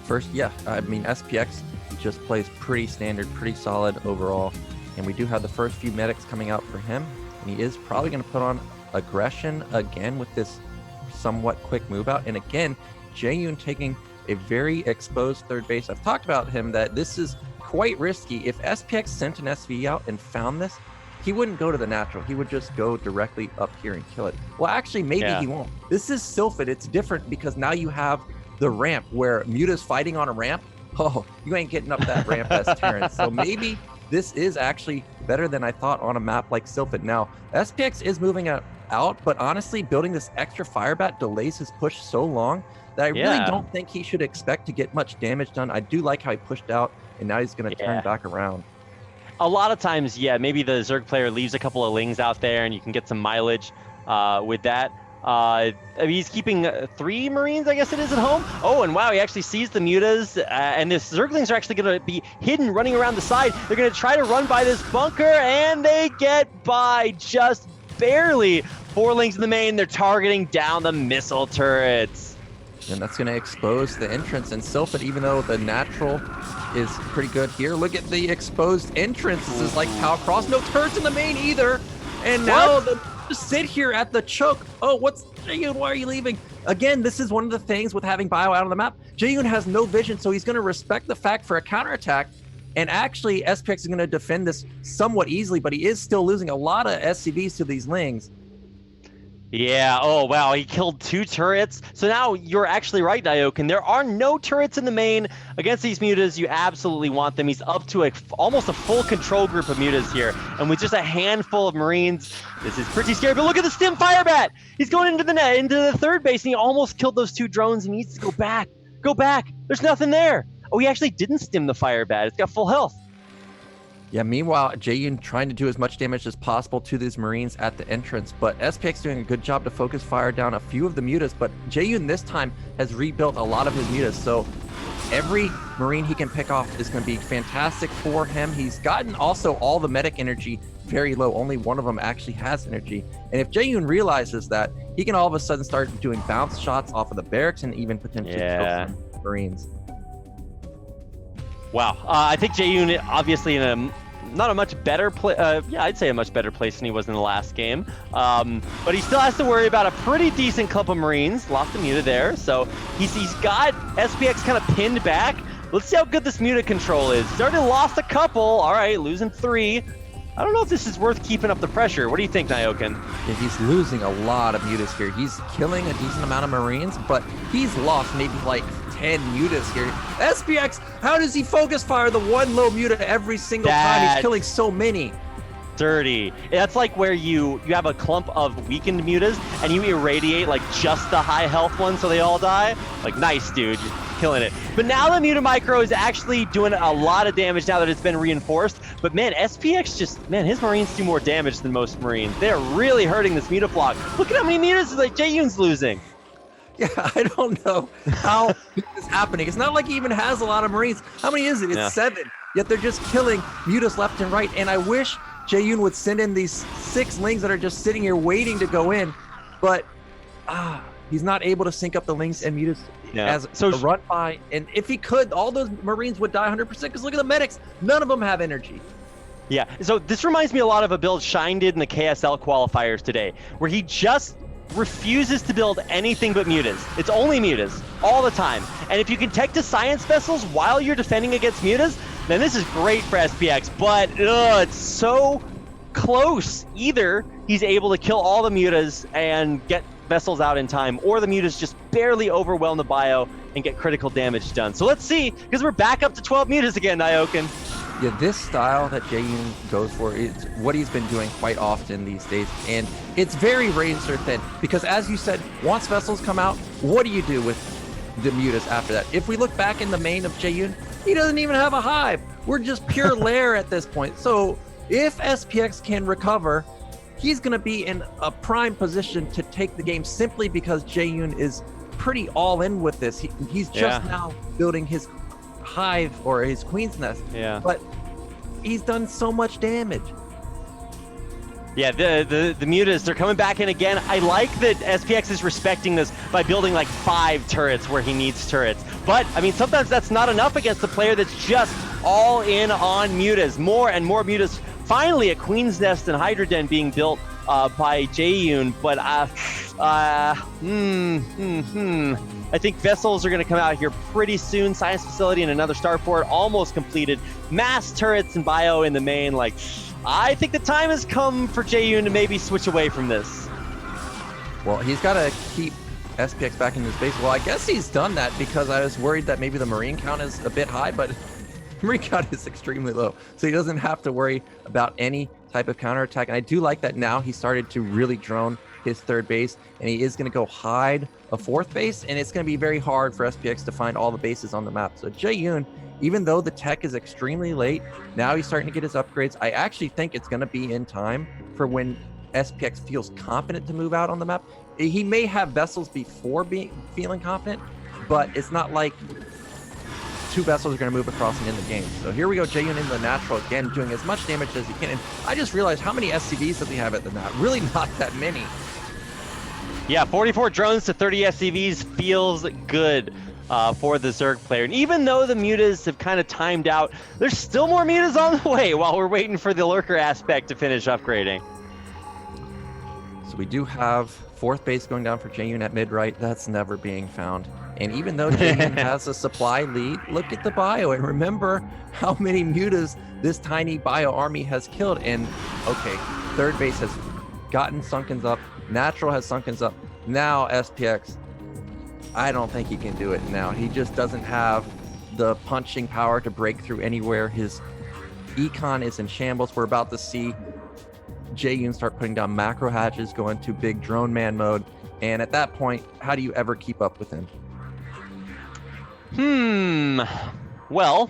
First, yeah, I mean, SPX just plays pretty standard, pretty solid overall. And we do have the first few medics coming out for him. And he is probably going to put on aggression again with this somewhat quick move out. And again, Jaeyun taking a very exposed third base. I've talked about him that this is quite risky. If SPX sent an SV out and found this, he wouldn't go to the natural. He would just go directly up here and kill it. Well, actually, maybe he won't. This is Sylphid. It's different because now you have the ramp where Muta's fighting on a ramp. Oh, you ain't getting up that ramp as Terran. So maybe this is actually better than I thought on a map like Sylphid. Now, SPX is moving out, but honestly, building this extra Firebat delays his push so long that I really don't think he should expect to get much damage done. I do like how he pushed out, and now he's going to turn back around. A lot of times, maybe the Zerg player leaves a couple of lings out there and you can get some mileage with that. I mean, he's keeping 3 Marines, I guess it is, at home. Oh, and wow, he actually sees the mutas, and the Zerglings are actually going to be hidden running around the side. They're going to try to run by this bunker, and they get by just barely. 4 lings in the main. They're targeting down the missile turrets. And that's going to expose the entrance. And Sylphid, even though the natural is pretty good here, look at the exposed entrance. This is like Cal Cross. No turrets in the main either. And now just sit here at the choke. Oh, what's Jaeyun? Why are you leaving? Again, this is one of the things with having Bio out on the map. Jaeyun has no vision, so he's going to respect the fact for a counterattack. And actually, SPX is going to defend this somewhat easily, but he is still losing a lot of SCVs to these lings. Yeah, oh wow, he killed 2 turrets. So now you're actually right, Jaeyun. There are no turrets in the main against these mutas. You absolutely want them. He's up to almost a full control group of mutas here. And with just a handful of Marines, this is pretty scary. But look at the Stim Firebat! He's going into the net, into the third base, and he almost killed those 2 drones. He needs to go back. Go back. There's nothing there. Oh, he actually didn't stim the Firebat. It's got full health. Yeah, meanwhile, Jaeyun trying to do as much damage as possible to these Marines at the entrance, but SPX doing a good job to focus fire down a few of the mutas, but Jaeyun this time has rebuilt a lot of his mutas, so every Marine he can pick off is going to be fantastic for him. He's gotten also all the medic energy very low. Only one of them actually has energy, and if Jaeyun realizes that, he can all of a sudden start doing bounce shots off of the barracks and even potentially kill some Marines. Wow, I think Jaeyun obviously in not a much better place. Yeah, I'd say a much better place than he was in the last game. But he still has to worry about a pretty decent clump of Marines. Lost the muta there, so he's got SPX kind of pinned back. Let's see how good this muta control is. He's already lost a couple. All right, losing 3. I don't know if this is worth keeping up the pressure. What do you think, Jaeyun? Yeah, he's losing a lot of mutas here. He's killing a decent amount of Marines, but he's lost maybe like 10 mutas here. SPX, how does he focus fire the one low muta every single time? He's killing so many. Dirty. That's like where you have a clump of weakened mutas and you irradiate like just the high health ones so they all die. Like, nice, dude. You're killing it. But now the muta micro is actually doing a lot of damage now that it's been reinforced. But man, SPX just, man, his Marines do more damage than most Marines. They're really hurting this muta flock. Look at how many mutas like Jaeyun's losing. Yeah, I don't know how this is happening. It's not like he even has a lot of Marines. How many is it? It's 7. Yet they're just killing mutas left and right. And I wish Jaeyun would send in these 6 lings that are just sitting here waiting to go in. But he's not able to sync up the lings and mutas as a run by. And if he could, all those Marines would die 100% because look at the medics. None of them have energy. Yeah, so this reminds me a lot of a build Shine did in the KSL qualifiers today, where he just refuses to build anything but mutas. It's only mutas all the time. And if you can tech to science vessels while you're defending against mutas, then this is great for SPX. But it's so close. Either he's able to kill all the mutas and get vessels out in time, or the mutas just barely overwhelm the bio and get critical damage done. So let's see, because we're back up to 12 mutas again, Jaeyun. Yeah, this style that Jaeyun goes for is what he's been doing quite often these days, and it's very razor thin because, as you said, once vessels come out, what do you do with the mutas after that? If we look back in the main of Jaeyun, he doesn't even have a hive. We're just pure lair at this point. So if SPX can recover, he's going to be in a prime position to take the game simply because Jaeyun is pretty all in with this. He's just now building his hive or his queen's nest, but he's done so much damage. Yeah, the mutas, they're coming back in again. I like that SPX is respecting this by building like 5 turrets where he needs turrets. But, I mean, sometimes that's not enough against a player that's just all in on mutas. More and more mutas. Finally, a Queen's Nest and Hydra Den being built by Jaeyun, but I think vessels are going to come out here pretty soon. Science facility and another starport almost completed. Mass turrets and bio in the main. Like, I think the time has come for Jaeyun to maybe switch away from this. Well, he's got to keep SPX back in his base. Well, I guess he's done that because I was worried that maybe the Marine count is a bit high, but Marine count is extremely low. So he doesn't have to worry about any type of counterattack. And I do like that now he started to really drone his third base, and he is going to go hide a 4th base, and it's going to be very hard for SPX to find all the bases on the map. So Jaeyun, even though the tech is extremely late, now he's starting to get his upgrades. I actually think it's going to be in time for when SPX feels confident to move out on the map. He may have vessels before feeling confident, but it's not like 2 vessels are going to move across and end the game. So here we go, Jaeyun in the natural again, doing as much damage as he can. And I just realized how many SCVs does he have at the nat? Really not that many. Yeah, 44 drones to 30 SCVs feels good for the Zerg player. And even though the mutas have kind of timed out, there's still more mutas on the way while we're waiting for the lurker aspect to finish upgrading. So we do have 4th base going down for Jaeyun at mid-right. That's never being found. And even though Jaeyun has a supply lead, look at the bio and remember how many mutas this tiny bio army has killed. And okay, 3rd base has gotten Sunkens up. Natural has Sunkens up. Now SPX, I don't think he can do it now. He just doesn't have the punching power to break through anywhere. His econ is in shambles. We're about to see Jaeyun start putting down macro hatches, go into big drone man mode. And at that point, how do you ever keep up with him? Well,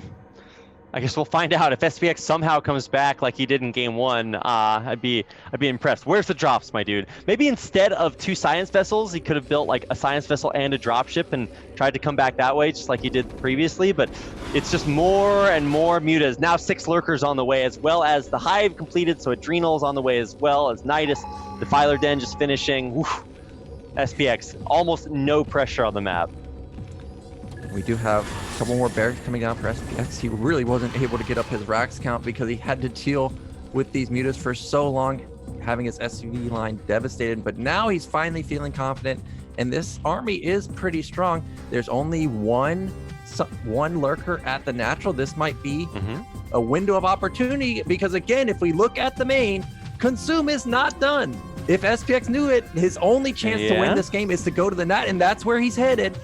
I guess we'll find out. If SPX somehow comes back like he did in game 1, I'd be impressed. Where's the drops, my dude? Maybe instead of 2 science vessels, he could have built like a science vessel and a dropship and tried to come back that way, just like he did previously. But it's just more and more mutas. Now 6 lurkers on the way, as well as the hive completed, so Adrenal's on the way, as well as Nidus. Defiler Den just finishing. Woof. SPX, almost no pressure on the map. We do have a couple more barracks coming down for SPX. He really wasn't able to get up his racks count because he had to deal with these mutas for so long, having his SUV line devastated. But now he's finally feeling confident, and this army is pretty strong. There's only one lurker at the natural. This might be a window of opportunity because, again, if we look at the main, Consume is not done. If SPX knew it, his only chance to win this game is to go to the nat, and that's where he's headed.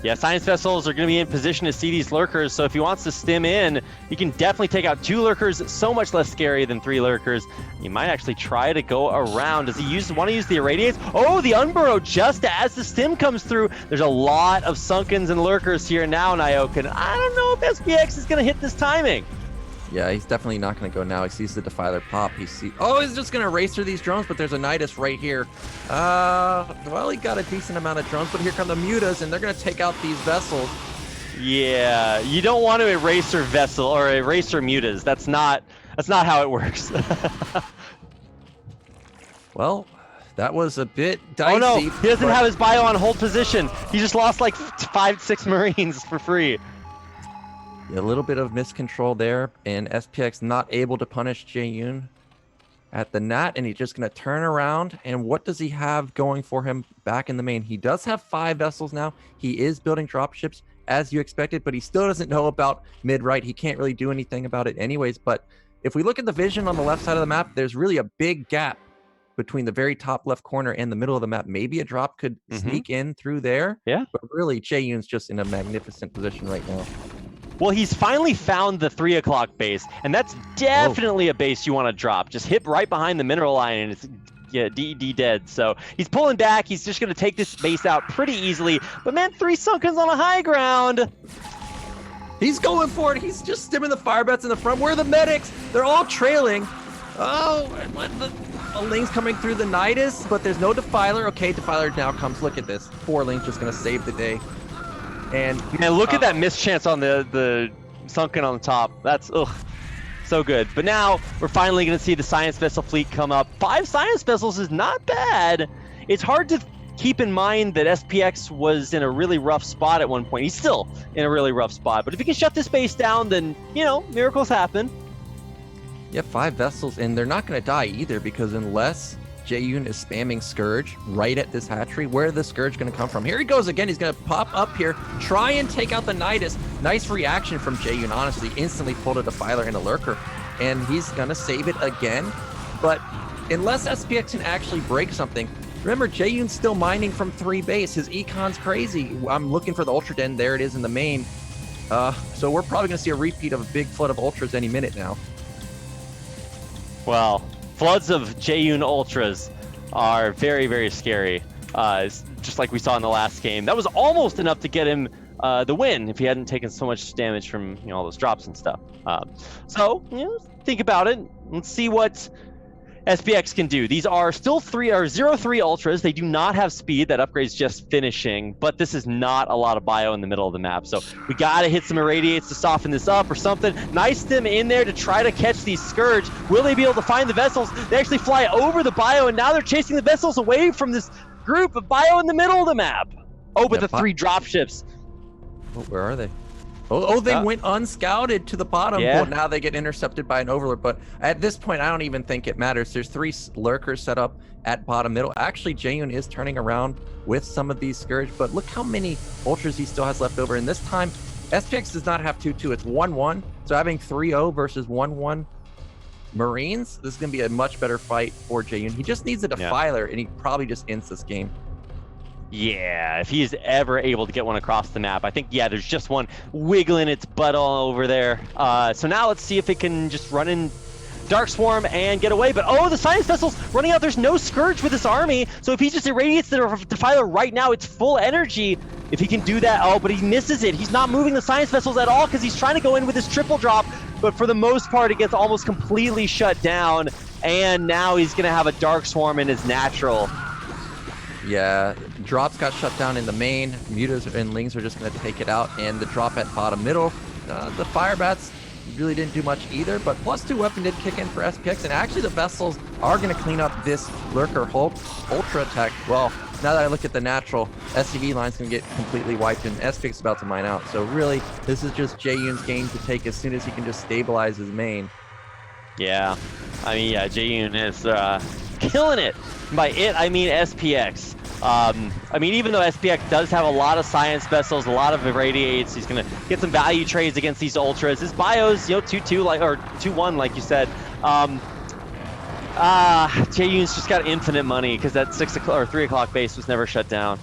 Yeah, science vessels are going to be in position to see these lurkers, so if he wants to stim in, he can definitely take out 2 lurkers, so much less scary than 3 lurkers. He might actually try to go around. Does he want to use the irradiates? Oh, the unburrow just as the stim comes through. There's a lot of Sunkens and lurkers here now, Nyoken. I don't know if SPX is going to hit this timing. Yeah, he's definitely not going to go now. He sees the Defiler pop. He's just going to race through these drones, but there's a Nidus right here. Well, he got a decent amount of drones, but here come the mutas, and they're going to take out these vessels. Yeah, you don't want to erase your vessel or erase your mutas. That's not how it works. Well, that was a bit dicey. Oh no, he doesn't have his bio on hold position. He just lost like 5-6 Marines for free. A little bit of miscontrol there, and SPX not able to punish Jaeyun at the nat, and he's just going to turn around. And what does he have going for him back in the main? He does have 5 vessels now. He is building dropships as you expected, but he still doesn't know about mid-right. He can't really do anything about it anyways. But if we look at the vision on the left side of the map, there's really a big gap between the very top left corner and the middle of the map. Maybe a drop could sneak in through there. Yeah. But really, Jaeyun's just in a magnificent position right now. Well, he's finally found the 3 o'clock base, and that's definitely a base you want to drop. Just hit right behind the mineral line, and it's DD dead. So he's pulling back. He's just going to take this base out pretty easily. But man, 3 Sunkens on a high ground. He's going for it. He's just stimming the fire bats in the front. Where are the medics? They're all trailing. Oh, a Ling's coming through the Nidus, but there's no Defiler. Okay, Defiler now comes. Look at this. 4 Ling's just going to save the day. And man, look at that mischance on the Sunken on the top. That's so good. But now we're finally going to see the science vessel fleet come up. 5 science vessels is not bad. It's hard to keep in mind that SPX was in a really rough spot at one point. He's still in a really rough spot. But if he can shut this base down, then, miracles happen. Yeah, 5 vessels, and they're not going to die either, because unless Jaeyun is spamming Scourge right at this hatchery, where is the Scourge going to come from? Here he goes again. He's going to pop up here, try and take out the Nidus. Nice reaction from Jaeyun, honestly. Instantly pulled a Defiler and a Lurker, and he's going to save it again. But unless SPX can actually break something, remember, Jaeyun's still mining from 3 base. His econ's crazy. I'm looking for the Ultra Den. There it is in the main. So we're probably going to see a repeat of a big flood of Ultras any minute now. Well, floods of Jaeyun Ultras are very, very scary. Just like we saw in the last game. That was almost enough to get him the win if he hadn't taken so much damage from all those drops and stuff. So think about it. Let's see what SPX can do. These are still 0-3 ultras. They do not have speed. That upgrade's just finishing, but this is not a lot of bio in the middle of the map. So we gotta hit some irradiates to soften this up or something. Nice stim in there to try to catch these Scourge. Will they be able to find the vessels? They actually fly over the bio, and now they're chasing the vessels away from this group of bio in the middle of the map. Oh, but the 3 dropships. Oh, where are they? Oh, they went unscouted to the bottom. Yeah. Well, now they get intercepted by an overlord. But at this point, I don't even think it matters. There's 3 lurkers set up at bottom middle. Actually, Jaeyun is turning around with some of these Scourge, but look how many ultras he still has left over. And this time, SPX does not have 2-2. It's 1-1. So having 3-0 versus 1-1 Marines, this is going to be a much better fight for Jaeyun. He just needs a Defiler, and he probably just ends this game. Yeah, if he is ever able to get one across the map. I think, there's just one wiggling its butt all over there. So now let's see if it can just run in Dark Swarm and get away. But, the Science Vessel's running out. There's no Scourge with this army. So if he just irradiates the Defiler right now, it's full energy. If he can do that, but he misses it. He's not moving the Science Vessels at all because he's trying to go in with his triple drop. But for the most part, it gets almost completely shut down. And now he's going to have a Dark Swarm in his natural. Yeah, drops got shut down in the main. Mutas and Lings are just going to take it out, and the drop at bottom middle. The Fire Bats really didn't do much either, but +2 weapon did kick in for SPX, and actually the Vessels are going to clean up this Lurker Hulk Ultra attack. Well, now that I look at the natural, SCV line's going to get completely wiped, and SPX is about to mine out. So really, this is just Jaeyun's game to take as soon as he can just stabilize his main. Yeah, I mean, Jaeyun is killing it. By it, I mean SPX. I mean, even though SPX does have a lot of Science Vessels, a lot of irradiates, he's gonna get some value trades against these ultras. His bio's 2-2 or 2-1 like you said. Jaeyun's just got infinite money because that 6 o'clock or 3 o'clock base was never shut down.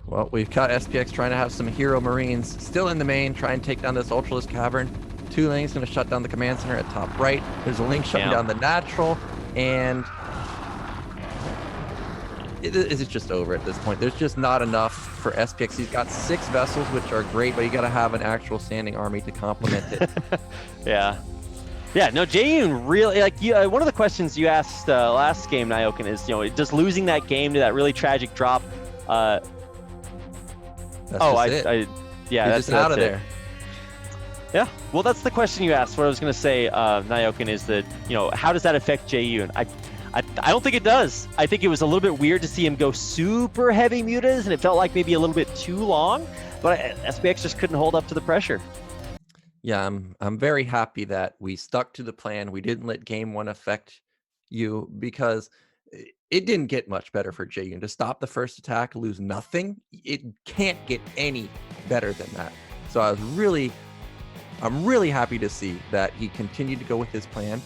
Well, we've got SPX trying to have some hero Marines still in the main, try and take down this Ultraless Cavern. 2 Lings gonna shut down the command center at top right. There's a Link shutting down the natural, and it's just over at this point. There's just not enough for SPX. He's got 6 vessels, which are great, but you got to have an actual standing army to complement it. Yeah, no, Jaeyun really, one of the questions you asked last game, Nyokin, is, does losing that game to that really tragic drop, that's just out of there. Yeah, well, that's the question you asked. What I was going to say, Nyokin, is that, how does that affect Jaeyun? I don't think it does. I think it was a little bit weird to see him go super heavy mutas, and it felt like maybe a little bit too long, but SPX just couldn't hold up to the pressure. Yeah, I'm very happy that we stuck to the plan. We didn't let game 1 affect you, because it didn't get much better for Jaeyun. To stop the first attack, lose nothing, it can't get any better than that. So I'm really happy to see that he continued to go with his plan.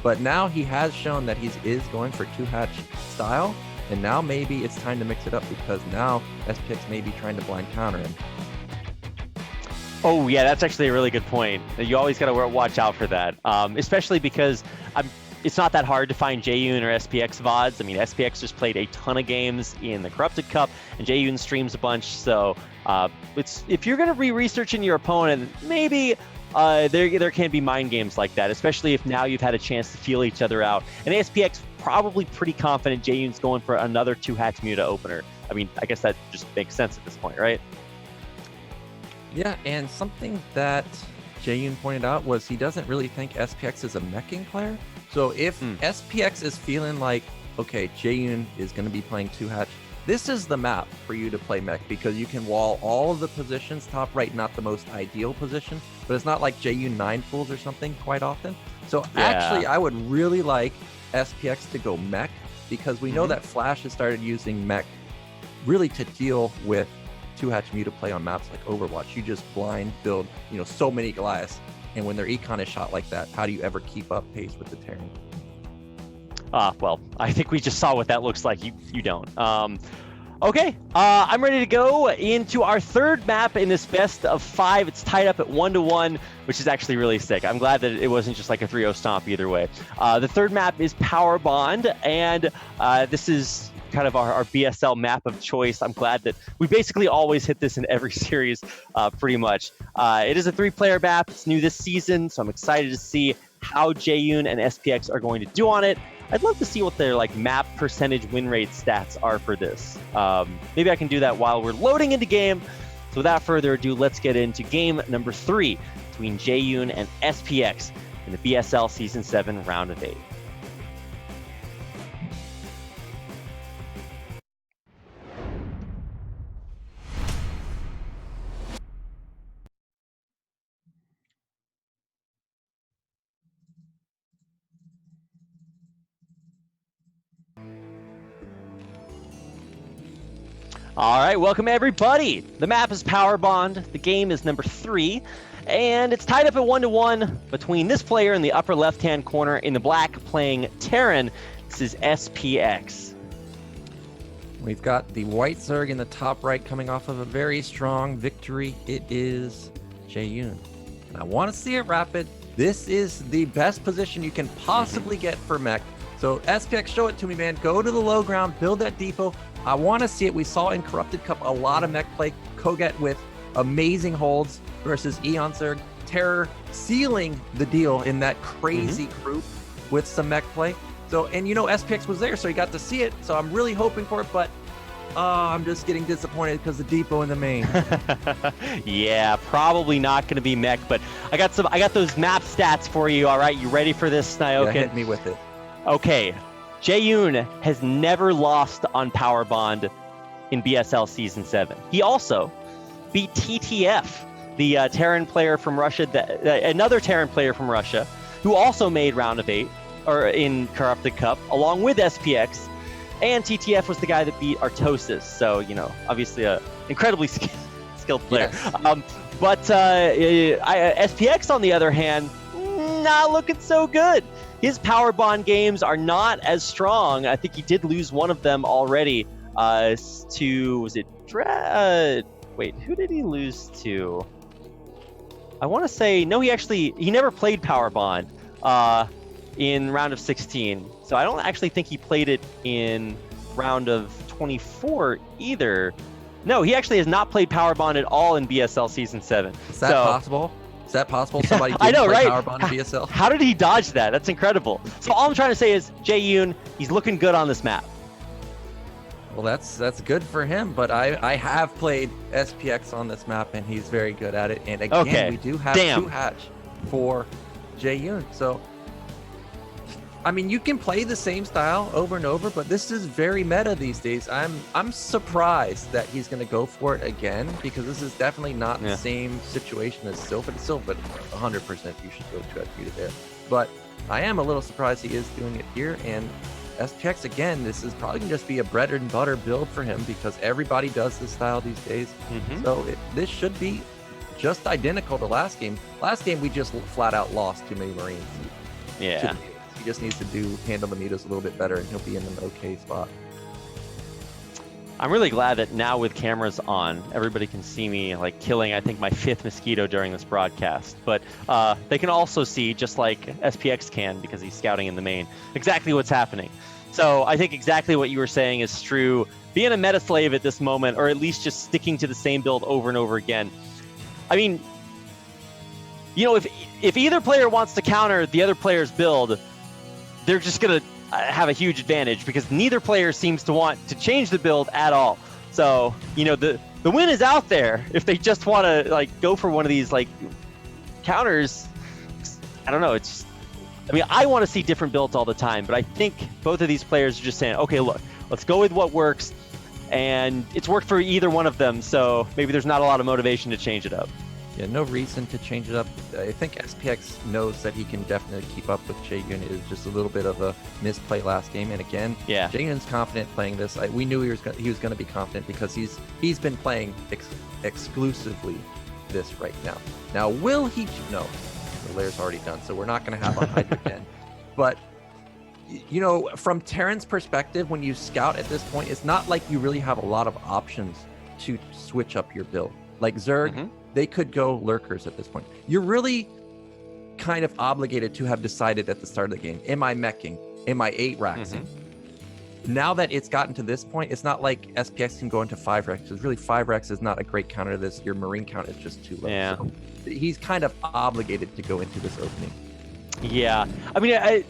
But now he has shown that he is going for 2-hatch style, and now maybe it's time to mix it up, because now SPX may be trying to blind counter him. Oh yeah, that's actually a really good point. You always got to watch out for that, especially because it's not that hard to find Jaeyun or SPX VODs. I mean, SPX just played a ton of games in the Corrupted Cup, and Jaeyun streams a bunch. So if you're going to be researching your opponent, maybe there can be mind games like that, especially if now you've had a chance to feel each other out. And SPX probably pretty confident Jaeyun's going for another 2-hatch Muta opener. I mean, I guess that just makes sense at this point, right? Yeah, and something that Jaeyun pointed out was he doesn't really think SPX is a meching player. So if SPX is feeling like, okay, Jaeyun is going to be playing 2-hatch, this is the map for you to play mech, because you can wall all of the positions. Top right, not the most ideal position, but it's not like Jaeyun 9 pulls or something quite often. So actually, I would really like SPX to go mech, because we know that Flash has started using mech really to deal with 2-hatch Muta play on maps like Overwatch. You just blind build, so many Goliaths, and when their econ is shot like that, how do you ever keep up pace with the Terran? Well, I think we just saw what that looks like. You don't. Okay, I'm ready to go into our 3rd map in this best of 5. It's tied up at 1-1, which is actually really sick. I'm glad that it wasn't just like a 3-0 stomp either way. The 3rd map is Power Bond, and this is kind of our BSL map of choice. I'm glad that we basically always hit this in every series, pretty much. It is a 3-player map. It's new this season, so I'm excited to see how Jaeyun and SPX are going to do on it. I'd love to see what their like map percentage win rate stats are for this. Maybe I can do that while we're loading into game. So without further ado, let's get into game number 3 between Jaeyun and SPX in the BSL Season 7 round of 8. All right, welcome everybody. The map is Power Bond. The game is number 3, and it's tied up at 1-1 between this player in the upper left-hand corner in the black playing Terran. This is SPX. We've got the white Zerg in the top right coming off of a very strong victory. It is Jaeyun. I want to see it rapid. This is the best position you can possibly get for mech. So SPX, show it to me, man. Go to the low ground, build that depot. I want to see it. We saw in Corrupted Cup a lot of mech play. Koget with amazing holds versus Eon Zerg. Terror sealing the deal in that crazy group with some mech play. So, and you know, SPX was there, so he got to see it. So I'm really hoping for it, but I'm just getting disappointed because the depot in the main. Yeah, probably not going to be mech, but I got those map stats for you. All right, you ready for this, Snyoken? Yeah, hit me with it. Okay. Jaeyun has never lost on Power Bond in BSL Season 7. He also beat TTF, the Terran player from Russia, another Terran player from Russia, who also made round of 8 or in Corrupted Cup, along with SPX. And TTF was the guy that beat Artosis. So, you know, obviously a incredibly skilled player. Yes. But SPX, on the other hand, not looking so good. His Power Bond games are not as strong. I think he did lose one of them already to, was it wait, who did he lose to? I want to say, no, he never played Power Bond in round of 16. So I don't actually think he played it in round of 24 either. No, he actually has not played Power Bond at all in BSL Season 7. Is that possible? Is that possible? Somebody didn't I know, play right? Power Bond in BSL? How did he dodge that? That's incredible. So all I'm trying to say is, Jaeyun, he's looking good on this map. Well, that's good for him, but I have played SPX on this map, and he's very good at it. And again, we do have 2 hatch for Jaeyun. So, I mean, you can play the same style over and over, but this is very meta these days. I'm surprised that he's going to go for it again, because this is definitely not the same situation as Sylphid. Sylphid, 100% you should go to there. But I am a little surprised he is doing it here, and SPX, again, this is probably going to just be a bread and butter build for him, because everybody does this style these days. So this should be just identical to last game. Last game, we just flat out lost too many Marines. Yeah. He just needs to handle the metas a little bit better, and he'll be in an okay spot. I'm really glad that now with cameras on, everybody can see me like killing, I think, my 5th mosquito during this broadcast. But they can also see, just like SPX can, because he's scouting in the main, exactly what's happening. So I think exactly what you were saying is true. Being a meta slave at this moment, or at least just sticking to the same build over and over again. I mean, you know, if either player wants to counter the other player's build, they're just going to have a huge advantage, because neither player seems to want to change the build at all. So, you know, the win is out there if they just want to like go for one of these like counters. I don't know. It's, I mean, I want to see different builds all the time, but I think both of these players are just saying, okay, look, let's go with what works, and it's worked for either one of them. So maybe there's not a lot of motivation to change it up. Yeah, no reason to change it up. I think SPX knows that he can definitely keep up with Jaeyun. It was just a little bit of a misplay last game, and again, Jaeyun's confident playing this. We knew he was going to be confident, because he's been playing exclusively this right now. Now, will he? No, the layer's already done, so we're not going to have a Hydra again. But you know, from Terran's perspective, when you scout at this point, it's not like you really have a lot of options to switch up your build. Like Zerg, they could go lurkers at this point. You're really kind of obligated to have decided at the start of the game, am I meching? Am I 8-raxing? Now that it's gotten to this point, it's not like SPX can go into 5-rax, because really 5-rax is not a great counter to this. Your Marine count is just too low. Yeah. So he's kind of obligated to go into this opening. Yeah. I mean,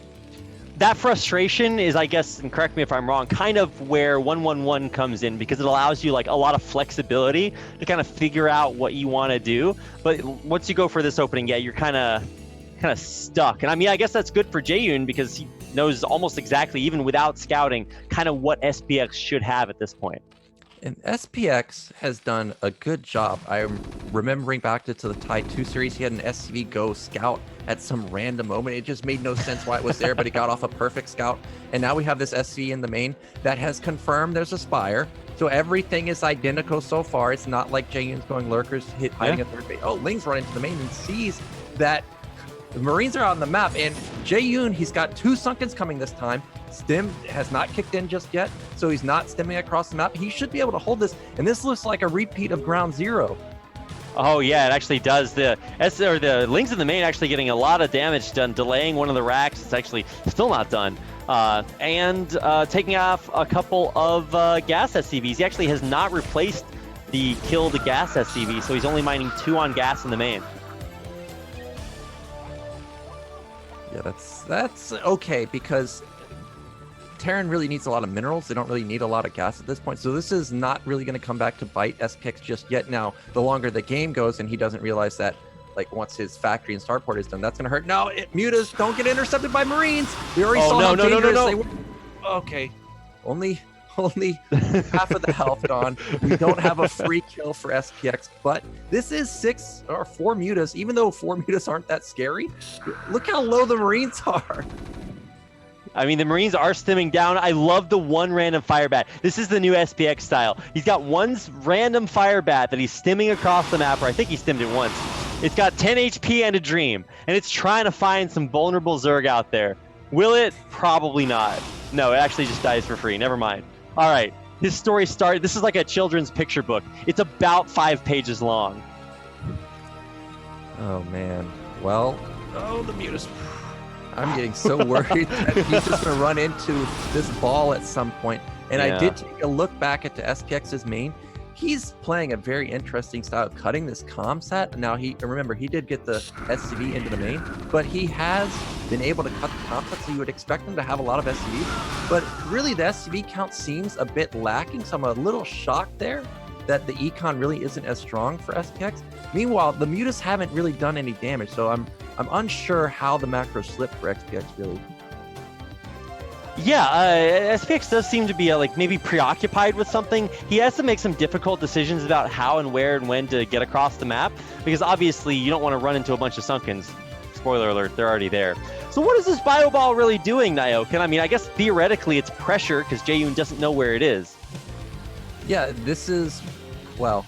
that frustration is, I guess, and correct me if I'm wrong, kind of where 111 comes in, because it allows you like a lot of flexibility to kind of figure out what you want to do. But once you go for this opening, yeah, you're kind of stuck. And I mean, I guess that's good for Jaeyun, because he knows almost exactly, even without scouting, kind of what SPX should have at this point. And SPX has done a good job. I'm remembering back to the Tide 2 series, he had an SCV go scout at some random moment. It just made no sense why it was there, but he got off a perfect scout. And now we have this SCV in the main that has confirmed there's a Spire. So everything is identical so far. It's not like Jaeyun's going lurkers, hiding at third base. Oh, Ling's run into the main and sees that the Marines are on the map. And Jaeyun, he's got 2 Sunkens coming this time. Stim has not kicked in just yet, so he's not stimming across the map. He should be able to hold this, and this looks like a repeat of Ground Zero. Oh yeah, it actually does. The Lings in the main actually getting a lot of damage done, delaying one of the racks. It's actually still not done. And taking off a couple of gas SCVs. He actually has not replaced the killed gas SCV, so he's only mining 2 on gas in the main. Yeah, that's okay, because Terran really needs a lot of minerals. They don't really need a lot of gas at this point. So this is not really going to come back to bite SPX just yet. Now, the longer the game goes and he doesn't realize that, like, once his factory and starport is done, that's going to hurt. No, Mutas, don't get intercepted by Marines. We already saw how dangerous they were. Okay. Only half of the health gone. We don't have a free kill for SPX, but this is 6 or 4 Mutas. Even though 4 Mutas aren't that scary, look how low the Marines are. I mean, the Marines are stimming down. I love the 1 random fire bat. This is the new SPX style. He's got 1 random fire bat that he's stimming across the map, or I think he stimmed it once. It's got 10 HP and a dream, and it's trying to find some vulnerable Zerg out there. Will it? Probably not. No, it actually just dies for free. Never mind. All right, his story started. This is like a children's picture book. It's about 5 pages long. Oh, man. Well, the Mutas. I'm getting so worried that he's just going to run into this ball at some point. And I did take a look back at the SPX's main. He's playing a very interesting style of cutting this comm set. Now, remember, he did get the SCV into the main, but he has been able to cut the comm set, so you would expect him to have a lot of SCVs. But really, the SCV count seems a bit lacking, so I'm a little shocked there that the econ really isn't as strong for SPX. Meanwhile, the Mutas haven't really done any damage, so I'm unsure how the macro slipped for SPX really. Yeah, SPX does seem to be like maybe preoccupied with something. He has to make some difficult decisions about how and where and when to get across the map, because obviously you don't want to run into a bunch of Sunkens. Spoiler alert, they're already there. So what is this Bio Ball really doing, Nyoken? I mean, I guess theoretically it's pressure, because Jaeyun doesn't know where it is. Yeah, this is, well,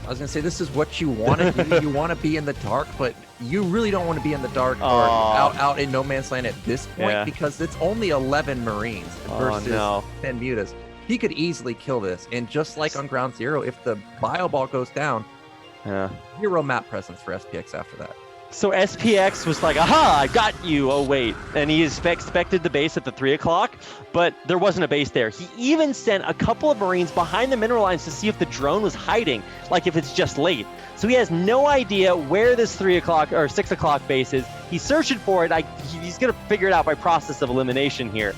I was going to say this is what you want to do. You want to be in the dark, but you really don't want to be in the dark or out in no man's land at this point, because it's only 11 Marines versus 10 Mutas. He could easily kill this, and just like on Ground Zero, if the Bio Ball goes down, zero map presence for SPX after that. So SPX was like, aha, I got you. Oh, wait. And he expected the base at the 3 o'clock, but there wasn't a base there. He even sent a couple of Marines behind the mineral lines to see if the drone was hiding, like if it's just late. So he has no idea where this 3 o'clock or 6 o'clock base is. He's searching for it. He's going to figure it out by process of elimination here.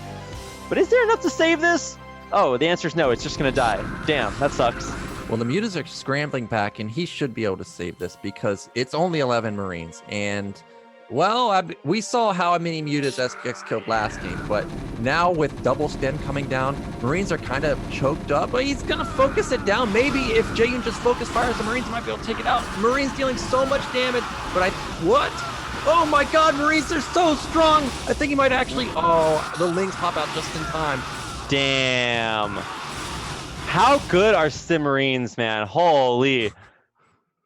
But is there enough to save this? Oh, the answer is no. It's just going to die. Damn, that sucks. Well, the Mutas are scrambling back, and he should be able to save this because it's only 11 Marines. And, well, we saw how many Mutas SPX killed last game, but now with double stem coming down, Marines are kind of choked up, but he's going to focus it down. Maybe if Jaeyun just focus fires, the Marines might be able to take it out. Marines dealing so much damage, but what? Oh my god, Marines are so strong! I think he might actually, the Lings pop out just in time. Damn. How good are Stim Marines, man? Holy.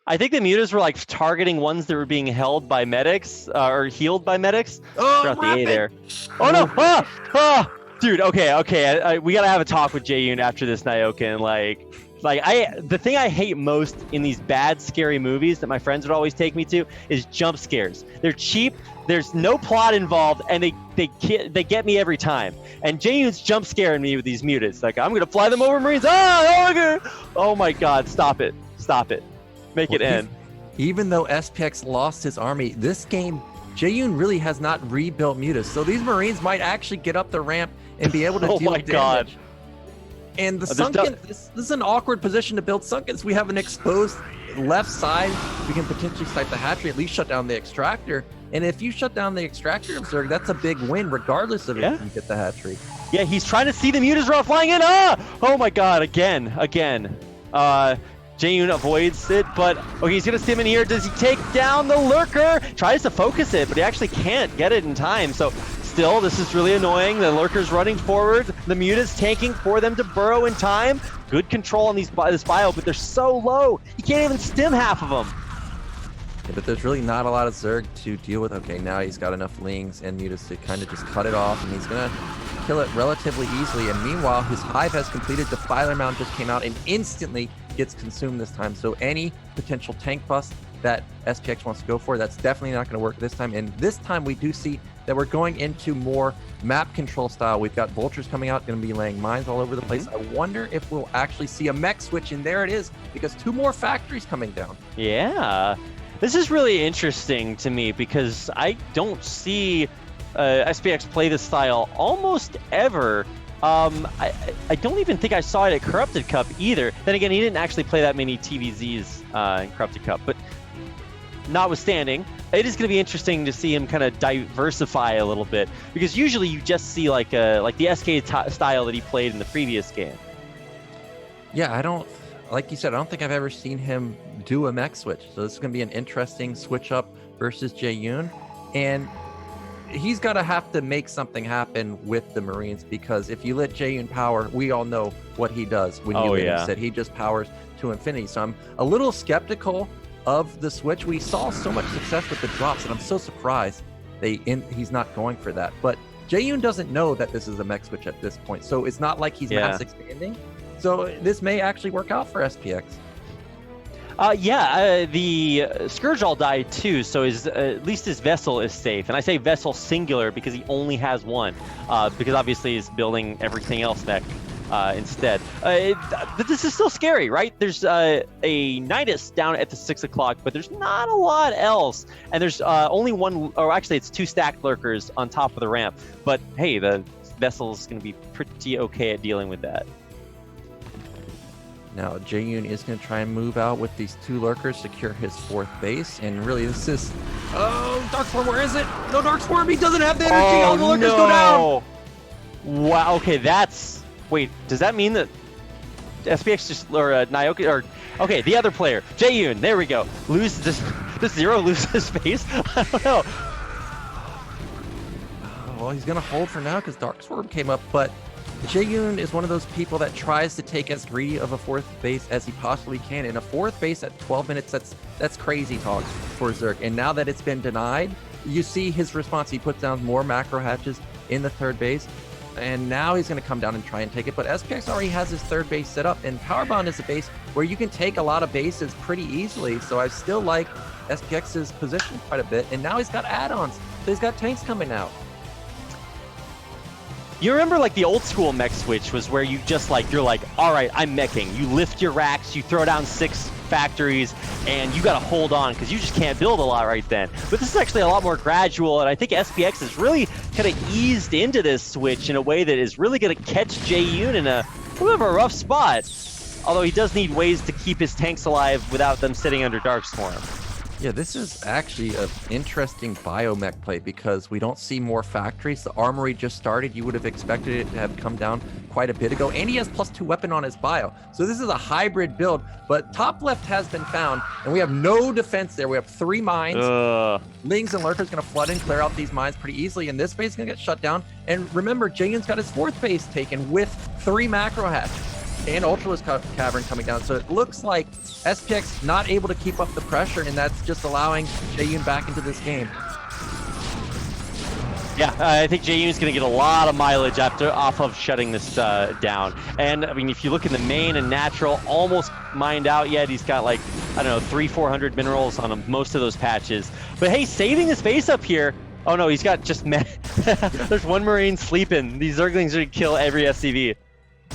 I think the Mutas were like targeting ones that were being held by medics, or healed by medics. Oh, the A there. Oh no! Dude, okay. We gotta have a talk with Jaeyun after this, Nyoken. The thing I hate most in these bad, scary movies that my friends would always take me to is jump scares. They're cheap, there's no plot involved, and they get me every time. And Jaeyun's jump scaring me with these Mutas. Like, I'm gonna fly them over Marines. Oh my god, stop it. Make it end. Even though SPX lost his army, this game Jaeyun really has not rebuilt Mutas, so these Marines might actually get up the ramp and be able to Oh deal my damage. God. And the Sunken, this is an awkward position to build Sunkens. We have an exposed left side. We can potentially snipe the hatchery, at least shut down the extractor. And if you shut down the extractor of Zerg, that's a big win, regardless of if you get the hatchery. Yeah, he's trying to see the Mutas run flying in. Oh my God, again. Jaeyun avoids it, but okay, he's gonna stim in here. Does he take down the Lurker? Tries to focus it, but he actually can't get it in time. So still, this is really annoying. The Lurker's running forward. The Muta's tanking for them to burrow in time. Good control on this bio, but they're so low. He can't even stim half of them. Yeah, but there's really not a lot of Zerg to deal with. Okay, now he's got enough Lings and Mutas to kind of just cut it off, and he's gonna kill it relatively easily. And meanwhile, his Hive has completed. Defiler Mound just came out and instantly gets consumed this time. So any potential tank bust that SPX wants to go for, that's definitely not going to work this time. And this time we do see that we're going into more map control style. We've got vultures coming out, going to be laying mines all over the place. I wonder if we'll actually see a mech switch, and there it is, because 2 more factories coming down. Yeah, this is really interesting to me because I don't see SPX play this style almost ever. I don't even think I saw it at Corrupted Cup either. Then again, he didn't actually play that many TVZs in Corrupted Cup. But notwithstanding, it is going to be interesting to see him kind of diversify a little bit, because usually you just see like the SK style that he played in the previous game. Yeah, like you said, I don't think I've ever seen him do a mech switch. So this is going to be an interesting switch up versus Jaeyun. And he's got to have to make something happen with the Marines, because if you let Jaeyun power, we all know what he does when you let him sit. He just powers to infinity. So I'm a little skeptical of the switch. We saw so much success with the drops, and I'm so surprised he's not going for that. But Jaeyun doesn't know that this is a mech switch at this point, so it's not like he's mass expanding. So this may actually work out for SPX. The Scourge all died too, so at least his vessel is safe. And I say vessel singular because he only has one, because obviously he's building everything else mech instead. But this is still scary, right? There's a Nidus down at the 6 o'clock, but there's not a lot else. And there's only one, or actually it's 2 stacked lurkers on top of the ramp. But hey, the vessel's going to be pretty okay at dealing with that. Now, Jaeyun is going to try and move out with these 2 lurkers, secure his 4th base, and really this is... Oh, Darkstorm, where is it? No, Darkstorm, he doesn't have the energy! All the lurkers go down! Wow, okay, that's... Wait, does that mean that SPX just... Or Nyoka... Or... Okay, the other player, Jaeyun, there we go. Does Zero lose his base? I don't know. Well, he's going to hold for now because Darkstorm came up, but... Jaeyun is one of those people that tries to take as greedy of a 4th base as he possibly can. And a 4th base at 12 minutes, that's crazy talk for Zerg. And now that it's been denied, you see his response. He puts down more macro hatches in the 3rd base. And now he's going to come down and try and take it. But SPX already has his 3rd base set up. And Powerbond is a base where you can take a lot of bases pretty easily. So I still like SPX's position quite a bit. And now he's got add-ons. So he's got tanks coming out. You remember like the old school mech switch was where you just you're like, all right, I'm meching. You lift your racks, you throw down 6 factories, and you got to hold on because you just can't build a lot right then. But this is actually a lot more gradual, and I think SPX has really kind of eased into this switch in a way that is really going to catch Jaeyun in a bit of a rough spot. Although he does need ways to keep his tanks alive without them sitting under Darkstorm. Yeah, this is actually an interesting biomech play because we don't see more factories. The armory just started. You would have expected it to have come down quite a bit ago. And he has +2 weapon on his bio. So this is a hybrid build, but top left has been found, and we have no defense there. We have 3 mines. Lings and Lurkers going to flood and clear out these mines pretty easily, and this base is going to get shut down. And remember, Jaeyun's got his 4th base taken with 3 macro hatches and Ultralisk Cavern coming down. So it looks like SPX not able to keep up the pressure, and that's just allowing Jaeyun back into this game. Yeah, I think Jaeyun's going to get a lot of mileage off of shutting this down. And I mean, if you look in the main and natural, almost mined out yet. He's got like, I don't know, 300-400 minerals on most of those patches. But hey, saving his base up here. Oh no, he's got just there's 1 Marine sleeping. These Zerglings are going to kill every SCV.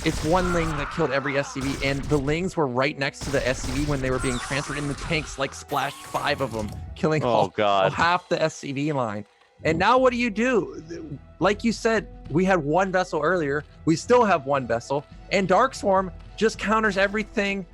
it's one Ling that killed every SCV, and the Lings were right next to the SCV when they were being transferred, and the tanks like splashed 5 of them, killing all half the SCV line. And now what do? Like you said, we had one vessel earlier. We still have one vessel, and Dark Swarm just counters everything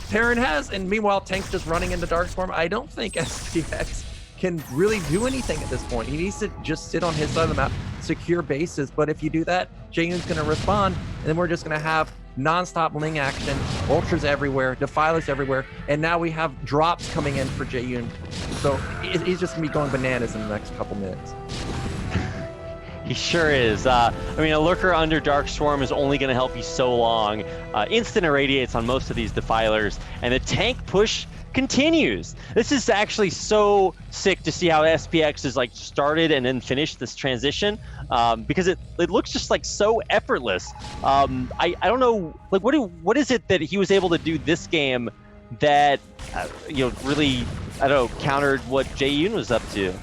Terran has. And meanwhile, tanks just running into Dark Swarm. I don't think SPX can really do anything at this point. He needs to just sit on his side of the map, secure bases. But if you do that, Jaeyun's going to respond, and then we're just going to have non-stop Ling action, ultras everywhere, defilers everywhere, and now we have drops coming in for Jaeyun. So he's just going to be going bananas in the next couple minutes. He sure is. I mean, a lurker under Dark Swarm is only going to help you so long. Instant irradiates on most of these defilers, and the tank push continues. This is actually so sick to see how SPX is like started and then finished this transition, because it looks just like so effortless. I don't know, like what is it that he was able to do this game that really, I don't know, countered what Jaeyun was up to?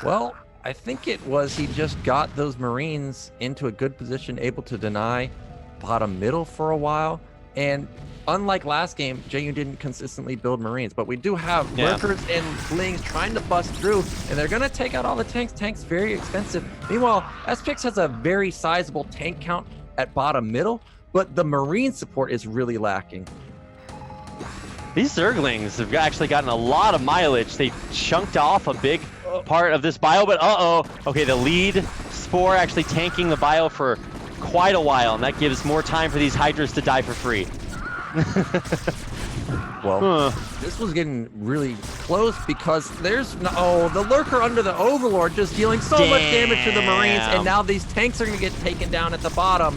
Well, I think it was he just got those Marines into a good position, able to deny bottom middle for a while. And unlike last game, Jaeyun didn't consistently build Marines, but we do have lurkers and Lings trying to bust through, and they're going to take out all the tanks. Tanks very expensive. Meanwhile, SPX has a very sizable tank count at bottom middle, but the Marine support is really lacking. These Zerglings have actually gotten a lot of mileage. They chunked off a big part of this bio, but okay, the lead Spore actually tanking the bio for quite a while, and that gives more time for these Hydras to die for free. Well, this was getting really close because there's the lurker under the Overlord just dealing so much damage to the Marines, and now these tanks are going to get taken down at the bottom.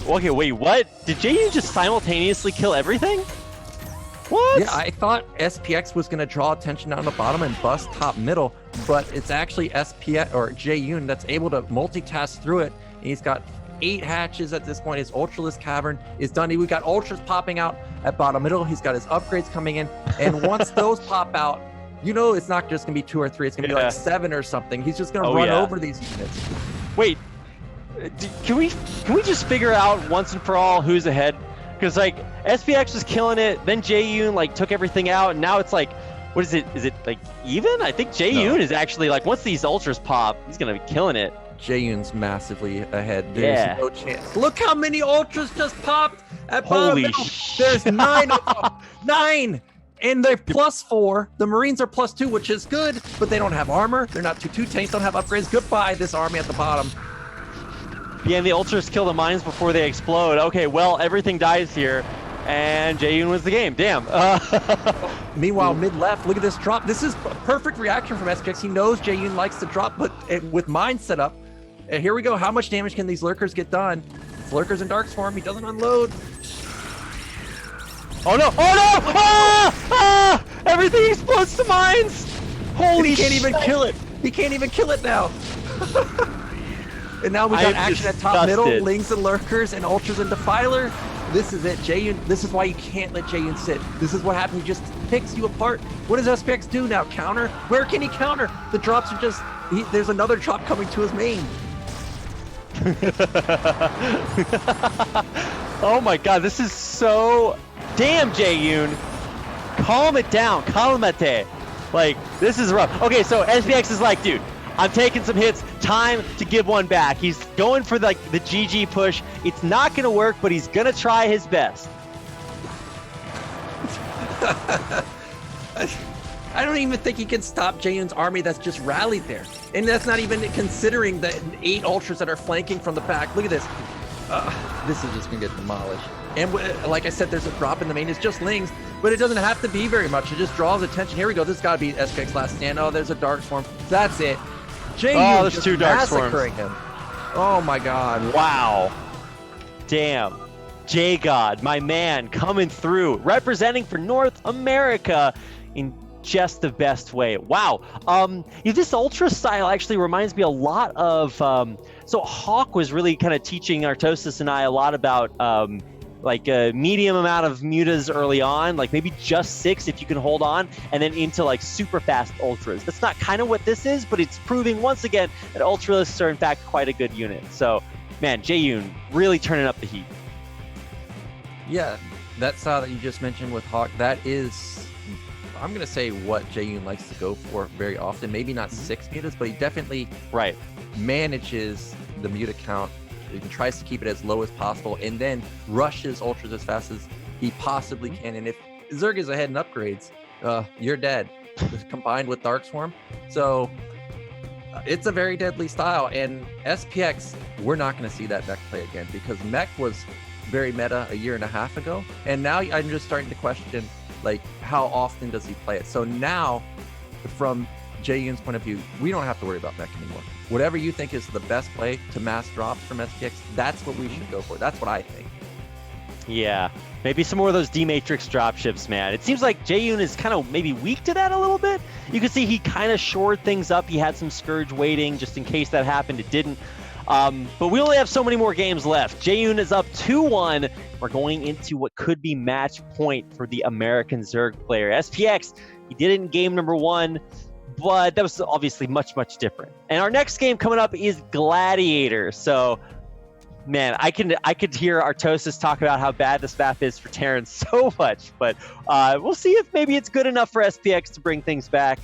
Okay, wait, what? Did Jaeyun just simultaneously kill everything? What? Yeah, I thought SPX was going to draw attention down the bottom and bust top middle, but it's actually SPX or Jaeyun that's able to multitask through it. And he's got 8 hatches at this point. His Ultralisk Cavern is done. We got Ultras popping out at bottom middle. He's got his upgrades coming in. And once those pop out, it's not just going to be 2 or 3. It's going to be like 7 or something. He's just going to run over these units. Wait, can we just figure out once and for all who's ahead? Because like SPX was killing it, then Jaeyun took everything out, and now it's like, what is it? Is it like even? I think Jaeyun is actually like, once these ultras pop, he's gonna be killing it. Jaeyun's massively ahead. There's no chance. Look how many ultras just popped at bottom middle. There's 9 of them. 9! And they're +4. The Marines are +2, which is good, but they don't have armor. They're not 2/2. Tanks don't have upgrades. Goodbye, this army at the bottom. Yeah, and the ultras kill the mines before they explode. Okay, well, everything dies here, and Jaeyun wins the game. Damn. Meanwhile, mid-left, look at this drop. This is a perfect reaction from SPX. He knows Jaeyun likes to drop, but with mine set up. And here we go. How much damage can these lurkers get done? It's lurkers and Dark Swarm. He doesn't unload. Oh no! Oh no! Ah! Everything explodes to mines! Holy shit! He can't even kill it. He can't even kill it now. And now we got action at top middle, Lings and lurkers and ultras and defiler. This is it, Jaeyun. This is why you can't let Jaeyun sit. This is what happens. He just picks you apart. What does SPX do now? Counter? Where can he counter? The drops are just. There's another drop coming to his main. Oh my god, this is so. Damn, Jaeyun. Calm it down. Calmate. Like, this is rough. Okay, so SPX is like, dude, I'm taking some hits. Time to give one back. He's going for the GG push. It's not going to work, but he's going to try his best. I don't even think he can stop Jaeyun's army that's just rallied there. And that's not even considering the 8 ultras that are flanking from the back. Look at this. This is just going to get demolished. And like I said, there's a drop in the main. It's just Lings, but it doesn't have to be very much. It just draws attention. Here we go. This has got to be SPX last stand. Oh, there's a Dark Swarm. That's it. Jaeyun there's 2 Dark Swarms. Him. Oh my god. Wow. Damn. J-God, my man, coming through, representing for North America in just the best way. Wow. This Ultra style actually reminds me a lot of... so Hawk was really kind of teaching Artosis and I a lot about... like a medium amount of mutas early on, like maybe just 6 if you can hold on, and then into like super fast ultras. That's not kind of what this is, but it's proving once again that ultralists are in fact quite a good unit. So man, Jaeyun really turning up the heat. Yeah, that style that you just mentioned with Hawk, that is, I'm going to say what Jaeyun likes to go for very often. Maybe not 6 mutas, but he definitely manages the muta count and tries to keep it as low as possible, and then rushes ultras as fast as he possibly can. And if Zerg is ahead in upgrades, you're dead, combined with Dark Swarm. So it's a very deadly style, and SPX, we're not going to see that mech play again, because mech was very meta a year and a half ago, and now I'm just starting to question, like, how often does he play it? So now, from Jaeyun's point of view, we don't have to worry about mech anymore. Whatever you think is the best play to mass drops from SPX, that's what we should go for. That's what I think. Yeah, maybe some more of those D-Matrix dropships, man. It seems like Jaeyun is kind of maybe weak to that a little bit. You can see he kind of shored things up. He had some Scourge waiting just in case that happened. It didn't. But we only have so many more games left. Jaeyun is up 2-1. We're going into what could be match point for the American Zerg player. SPX, he did it in game number 1, but that was obviously much, much different. And our next game coming up is Gladiator. So, man, I could hear Artosis talk about how bad this map is for Terran so much, but we'll see if maybe it's good enough for SPX to bring things back.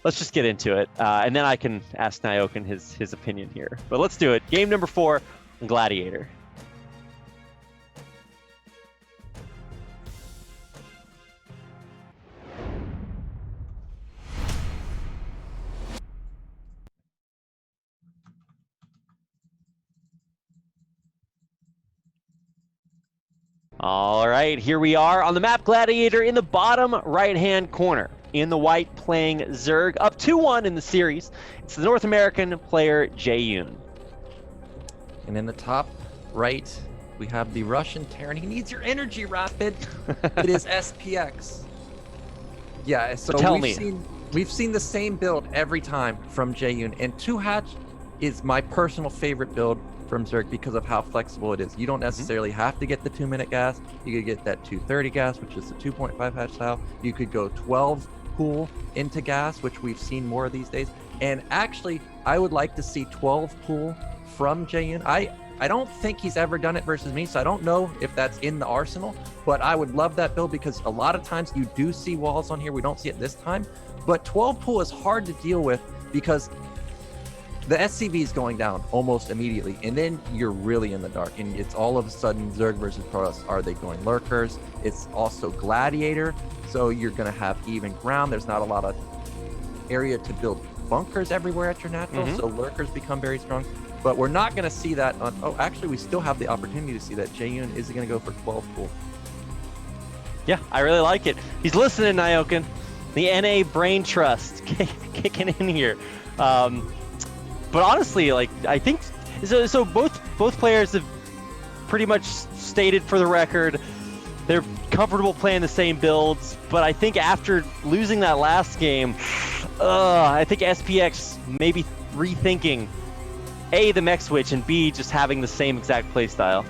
Let's just get into it, and then I can ask Nyoken his opinion here. But let's do it. Game number 4, Gladiator. All right, here we are on the map Gladiator in the bottom right-hand corner. In the white, playing Zerg, up 2-1 in the series. It's the North American player, Jaeyun. And in the top right, we have the Russian Terran. He needs your energy, Rapid. It is SPX. Yeah, so we've seen the same build every time from Jaeyun. And 2-hatch is my personal favorite build from Zerg because of how flexible it is. You don't necessarily have to get the 2-minute gas. You could get that 230 gas, which is the 2.5 hatch style. You could go 12 pool into gas, which we've seen more of these days. And actually, I would like to see 12 pool from Jaeyun. I don't think he's ever done it versus me, so I don't know if that's in the arsenal, but I would love that build because a lot of times you do see walls on here. We don't see it this time, but 12 pool is hard to deal with because the SCV is going down almost immediately, and then you're really in the dark, and it's all of a sudden Zerg versus Protoss. Are they going lurkers? It's also Gladiator, so you're going to have even ground. There's not a lot of area to build bunkers everywhere at your natural, so lurkers become very strong. But we're not going to see that on... Oh, actually, we still have the opportunity to see that. Jaeyun is going to go for 12 pool. Yeah, I really like it. He's listening, Nyoken. The NA brain trust kicking in here. But honestly, like, I think so both players have pretty much stated for the record they're comfortable playing the same builds, but I think after losing that last game, I think SPX maybe rethinking A, the mech switch, and B, just having the same exact play style.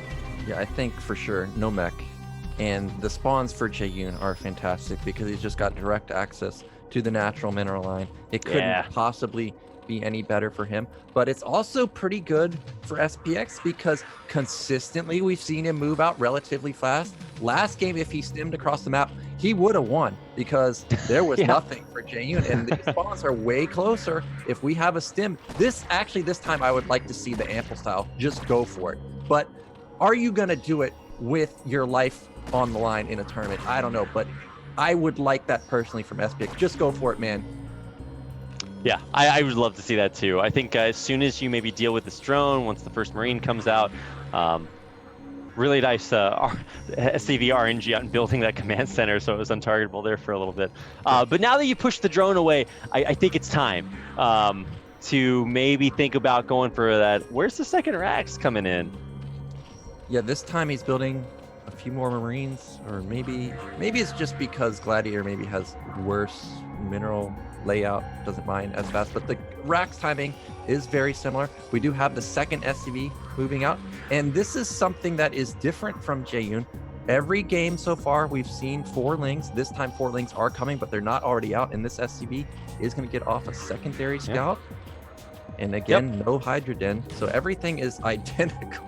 Yeah, I think for sure no mech. And the spawns for Jaeyun are fantastic because he's just got direct access to the natural mineral line. It couldn't possibly be any better for him, but it's also pretty good for SPX because consistently we've seen him move out relatively fast. Last game, if he stemmed across the map, he would have won because there was nothing for Jaeyun, and the spawns are way closer. If we have a stem, this time I would like to see the ample style. Just go for it. But are you gonna do it with your life on the line in a tournament? I don't know, but I would like that personally from SPX. Just go for it, man. Yeah, I would love to see that too. I think as soon as you maybe deal with this drone, once the first Marine comes out, really nice SCV RNG on building that command center so it was untargetable there for a little bit. But now that you push the drone away, I think it's time to maybe think about going for that. Where's the second Rax coming in? Yeah, this time he's building a few more Marines, or maybe it's just because Gladiator maybe has worse mineral layout, doesn't mine as fast, but the Rax timing is very similar. We do have the second SCV moving out, and this is something that is different from Jaeyun. Every game so far we've seen 4 Lings. This time 4 Lings are coming, but they're not already out, and this SCV is going to get off a secondary scout. And again, no Hydrogen, so everything is identical.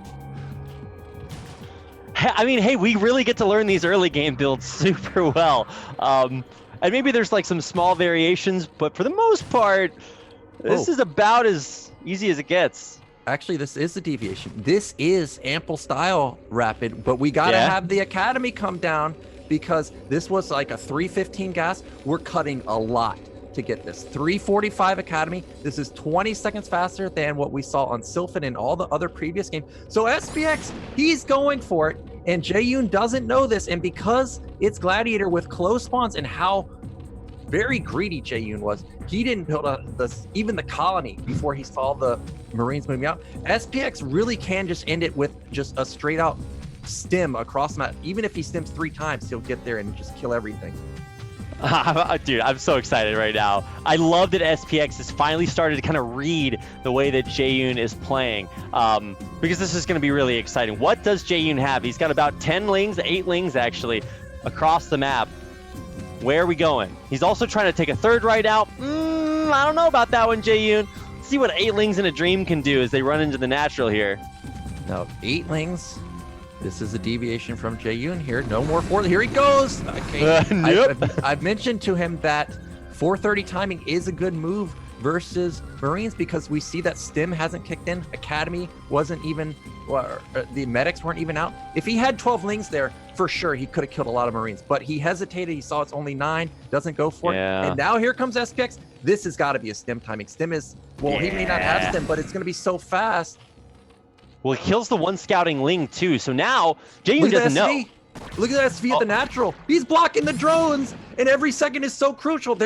I mean, hey, we really get to learn these early game builds super well. And maybe there's like some small variations, but for the most part, this is about as easy as it gets. Actually, this is a deviation. This is ample style rapid, but we gotta have the Academy come down because this was like a 315 gas. We're cutting a lot to get this. 345 Academy. This is 20 seconds faster than what we saw on Sylphid and all the other previous games. So SPX, he's going for it, and Jaeyun doesn't know this, and because it's Gladiator with close spawns and how very greedy Jaeyun was, he didn't build even the colony before he saw the Marines moving out. SPX really can just end it with just a straight out stim across the map. Even if he stims 3 times, he'll get there and just kill everything. Dude, I'm so excited right now. I love that SPX has finally started to kind of read the way that Jaeyun is playing, because this is going to be really exciting. What does Jaeyun have? He's got about 10 lings, 8 lings actually, across the map. Where are we going? He's also trying to take a third right out. I don't know about that one, Jaeyun. Let's see what 8 lings in a dream can do as they run into the natural here. Now, 8 lings. This is a deviation from Jaeyun here. No more 4. Here he goes. Okay. I've mentioned to him that 430 timing is a good move versus Marines because we see that Stim hasn't kicked in. Academy wasn't even, the medics weren't even out. If he had 12 lings there, for sure, he could have killed a lot of Marines. But he hesitated. He saw it's only 9. Doesn't go for it. And now here comes SPX. This has got to be a Stim timing. Stim is, well, he may not have Stim, but it's going to be so fast. Well, he kills the one scouting ling too, so now Jaeyun doesn't know. Look at that SV at the natural. He's blocking the drones, and every second is so crucial.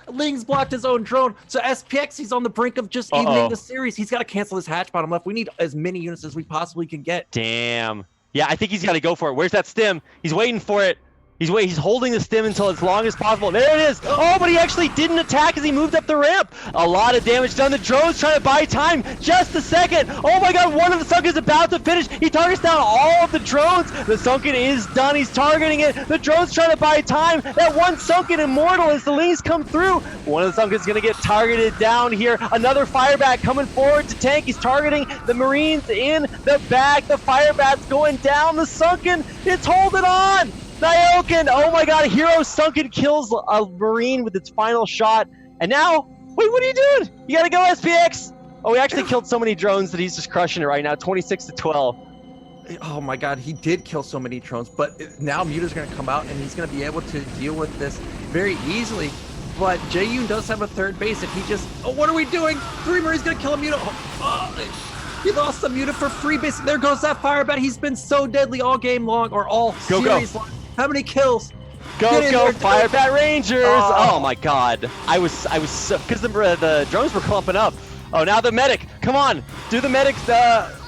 Ling's blocked his own drone. So SPX, he's on the brink of just evening the series. He's got to cancel this hatch bottom left. We need as many units as we possibly can get. Damn. Yeah, I think he's got to go for it. Where's that stim? He's waiting for it. He's holding the stim until as long as possible. There it is. Oh, but he actually didn't attack as he moved up the ramp. A lot of damage done. The drone's trying to buy time. Just a second. Oh my god, one of the Sunken is about to finish. He targets down all of the drones. The Sunken is done. He's targeting it. The drone's trying to buy time. That one Sunken immortal as the Lings come through. One of the Sunken's going to get targeted down here. Another Firebat coming forward to tank. He's targeting the Marines in the back. The Firebat's going down. The Sunken, it's holding on. Nyoken, oh my god, Hero Sunken kills a Marine with its final shot. And now, wait, what are you doing? You gotta go, SPX. Oh, he actually killed so many drones that he's just crushing it right now, 26-12. Oh my god, he did kill so many drones, but now Muta's gonna come out and he's gonna be able to deal with this very easily. But Jaeyun does have a third base. If he just, what are we doing? 3 Marines gonna kill a Muta. He lost the Muta for free base. There goes that Firebat. He's been so deadly all game long, or all series long. How many kills? Go, Firebat Rangers! Oh my god. I was so, because the drones were clumping up. Oh, now the medic. Come on, do the medics.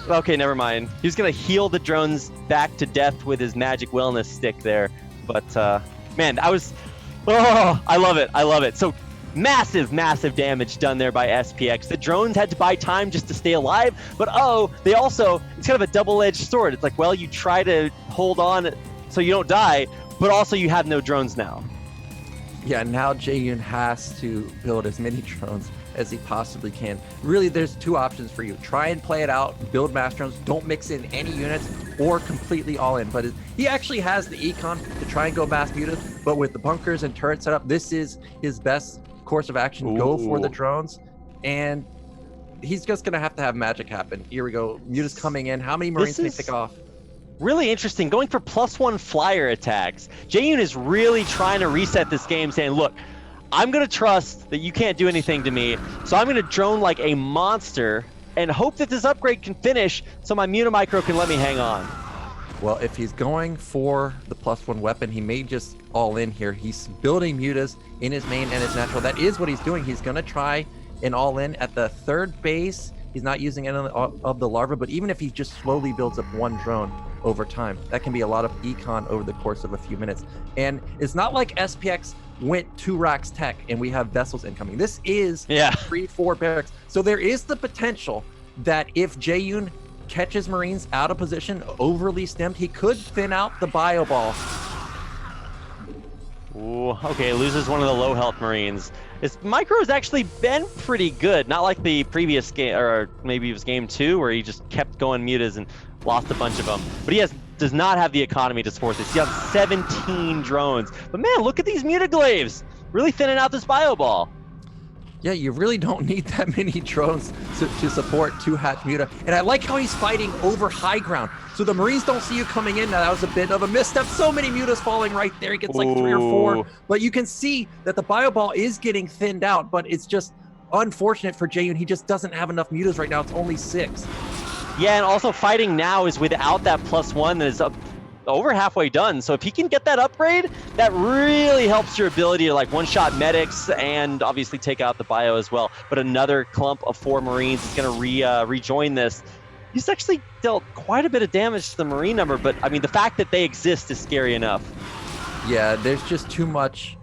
Okay, never mind. He was gonna heal the drones back to death with his magic wellness stick there. But man, I love it. I love it. So massive damage done there by SPX. The drones had to buy time just to stay alive, but they also, it's kind of a double-edged sword. It's like, well, you try to hold on so you don't die, but also you have no drones now. Yeah, now Jaeyun has to build as many drones as he possibly can. Really, there's 2 options for you. Try and play it out, build mass drones, don't mix in any units, or completely all in. But he actually has the econ to try and go mass mutas, but with the bunkers and turret setup, this is his best course of action. Ooh. Go for the drones, and he's just gonna have to have magic happen. Here we go. Muta's coming in. How many Marines can he pick off? Really interesting, going for +1 flyer attacks. Jaeyun is really trying to reset this game, saying, look, I'm going to trust that you can't do anything to me, so I'm going to drone like a monster and hope that this upgrade can finish so my Muta Micro can let me hang on. Well, if he's going for the +1 weapon, he may just all in here. He's building Mutas in his main and his natural. That is what he's doing. He's going to try an all in at the 3rd base. He's not using any of the larva, but even if he just slowly builds up 1 drone over time, that can be a lot of econ over the course of a few minutes. And it's not like SPX went 2 racks tech and we have vessels incoming. This is 3-4 barracks. So there is the potential that if Jaeyun catches Marines out of position, overly stemmed, he could thin out the bio ball. Ooh, okay, loses one of the low health Marines. His micro has actually been pretty good, not like the previous game, or maybe it was game 2 where he just kept going mutas and lost a bunch of them. But he does not have the economy to support this. You have 17 drones. But man, look at these mutaglaves, really thinning out this bio ball. Yeah, you really don't need that many drones to support 2-hatch Muta. And I like how he's fighting over high ground. So the Marines don't see you coming in. Now, that was a bit of a misstep. So many Mutas falling right there. He gets like 3 or 4. But you can see that the bio ball is getting thinned out. But it's just unfortunate for Jaeyun. He just doesn't have enough Mutas right now. It's only 6. Yeah, and also fighting now is without that +1 that is over halfway done. So if he can get that upgrade, that really helps your ability to like one-shot medics and obviously take out the bio as well. But another clump of 4 Marines is going to rejoin this. He's actually dealt quite a bit of damage to the Marine number, but I mean, the fact that they exist is scary enough. Yeah, there's just too much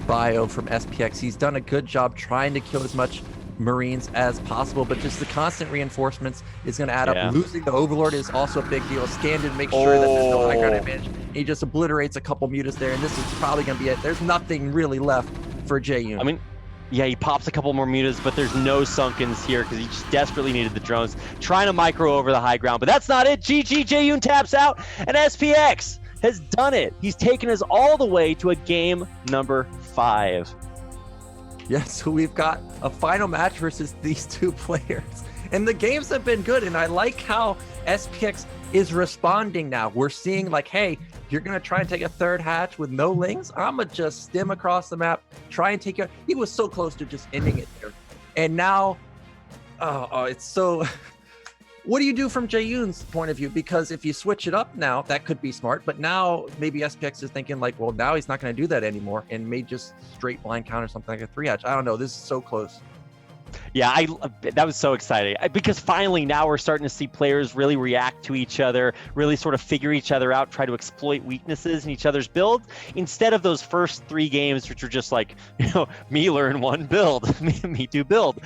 bio from SPX. He's done a good job trying to kill as much Marines as possible, but just the constant reinforcements is going to add up. Losing the Overlord is also a big deal. Scan to make sure that there's no high ground advantage. He just obliterates a couple Mutas there, and this is probably going to be it. There's nothing really left for Jaeyun. I mean, yeah, he pops a couple more Mutas, but there's no Sunkens here because he just desperately needed the drones. Trying to micro over the high ground, but that's not it. GG, Jaeyun taps out, and SPX has done it. He's taken us all the way to a game number 5. Yeah, so we've got a final match versus these 2 players. And the games have been good, and I like how SPX is responding now. We're seeing like, hey, you're going to try and take a 3rd hatch with no lings? I'm going to just stim across the map, try and take it. He was so close to just ending it there. And now, it's so... What do you do from Jaeyun's point of view? Because if you switch it up now, that could be smart. But now maybe SPX is thinking like, well, now he's not going to do that anymore and may just straight blind counter something like a 3-hatch. I don't know. This is so close. Yeah, that was so exciting because finally now we're starting to see players really react to each other, really sort of figure each other out, try to exploit weaknesses in each other's builds instead of those first 3 games, which were just like, me learn one build, me do build.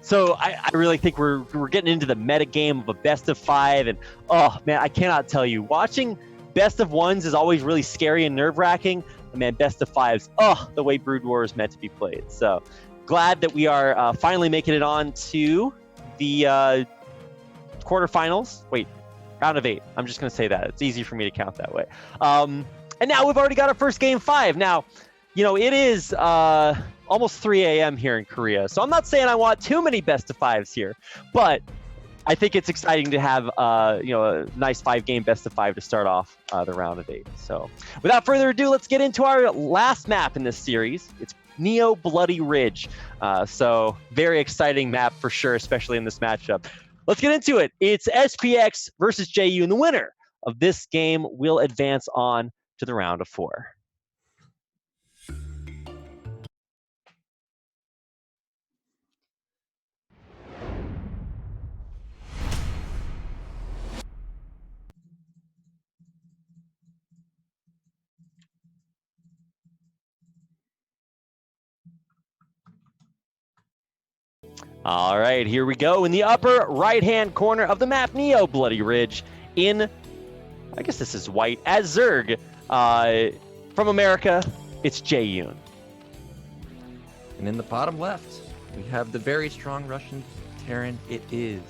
So I really think we're getting into the meta game of a best of 5, and oh man, I cannot tell you, watching best of 1s is always really scary and nerve-wracking. Man, best of 5s, the way Brood War is meant to be played. So glad that we are finally making it on to the quarterfinals. Wait, round of 8. I'm just going to say that. It's easy for me to count that way. And now we've already got our first game 5. Now, it is almost 3 a.m. here in Korea. So I'm not saying I want too many best of 5s here, but I think it's exciting to have a nice 5-game best of 5 to start off the round of 8. So without further ado, let's get into our last map in this series. It's Neo Bloody Ridge. So very exciting map for sure, especially in this matchup. Let's get into it. It's SPX versus Jaeyun. The winner of this game will advance on to the round of 4. All right, here we go. In the upper right-hand corner of the map, Neo Bloody Ridge in, I guess this is white, as Zerg. From America, it's Jaeyun. And in the bottom left, we have the very strong Russian Terran. It is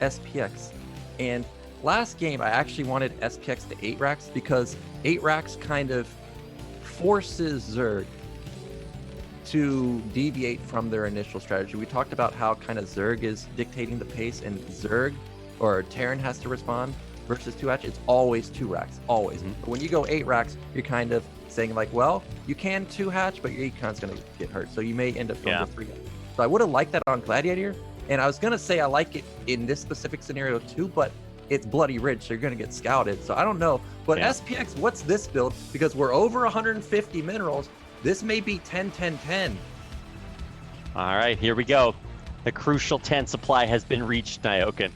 SPX. And last game, I actually wanted SPX to 8 racks because 8 racks kind of forces Zerg to deviate from their initial strategy. We talked about how kind of Zerg is dictating the pace, and Zerg or Terran has to respond versus 2-hatch. It's always 2 racks, always. But when you go 8 racks, you're kind of saying like, well, you can 2-hatch, but your econ's going to get hurt. So you may end up going to 3-hatch. So I would have liked that on Gladiator. And I was going to say I like it in this specific scenario too, but it's Bloody Ridge, so you're going to get scouted. So I don't know. But SPX, what's this build? Because we're over 150 minerals. This may be 10-10-10. All right, here we go. The crucial 10 supply has been reached, Nyoken.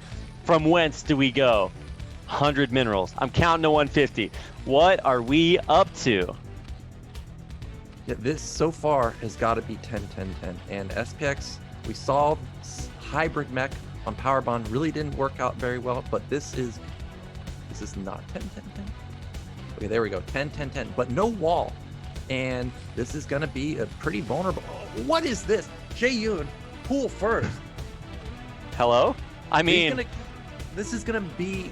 From whence do we go? 100 minerals. I'm counting to 150. What are we up to? Yeah, this so far has got to be 10-10-10. And SPX, we saw hybrid mech on Power Bond really didn't work out very well, but this is not 10-10-10. Okay, there we go, 10-10-10, but no wall. and this is going to be a pretty vulnerable. What is this? Jaeyun, pull first. Hello? I mean, this is going to be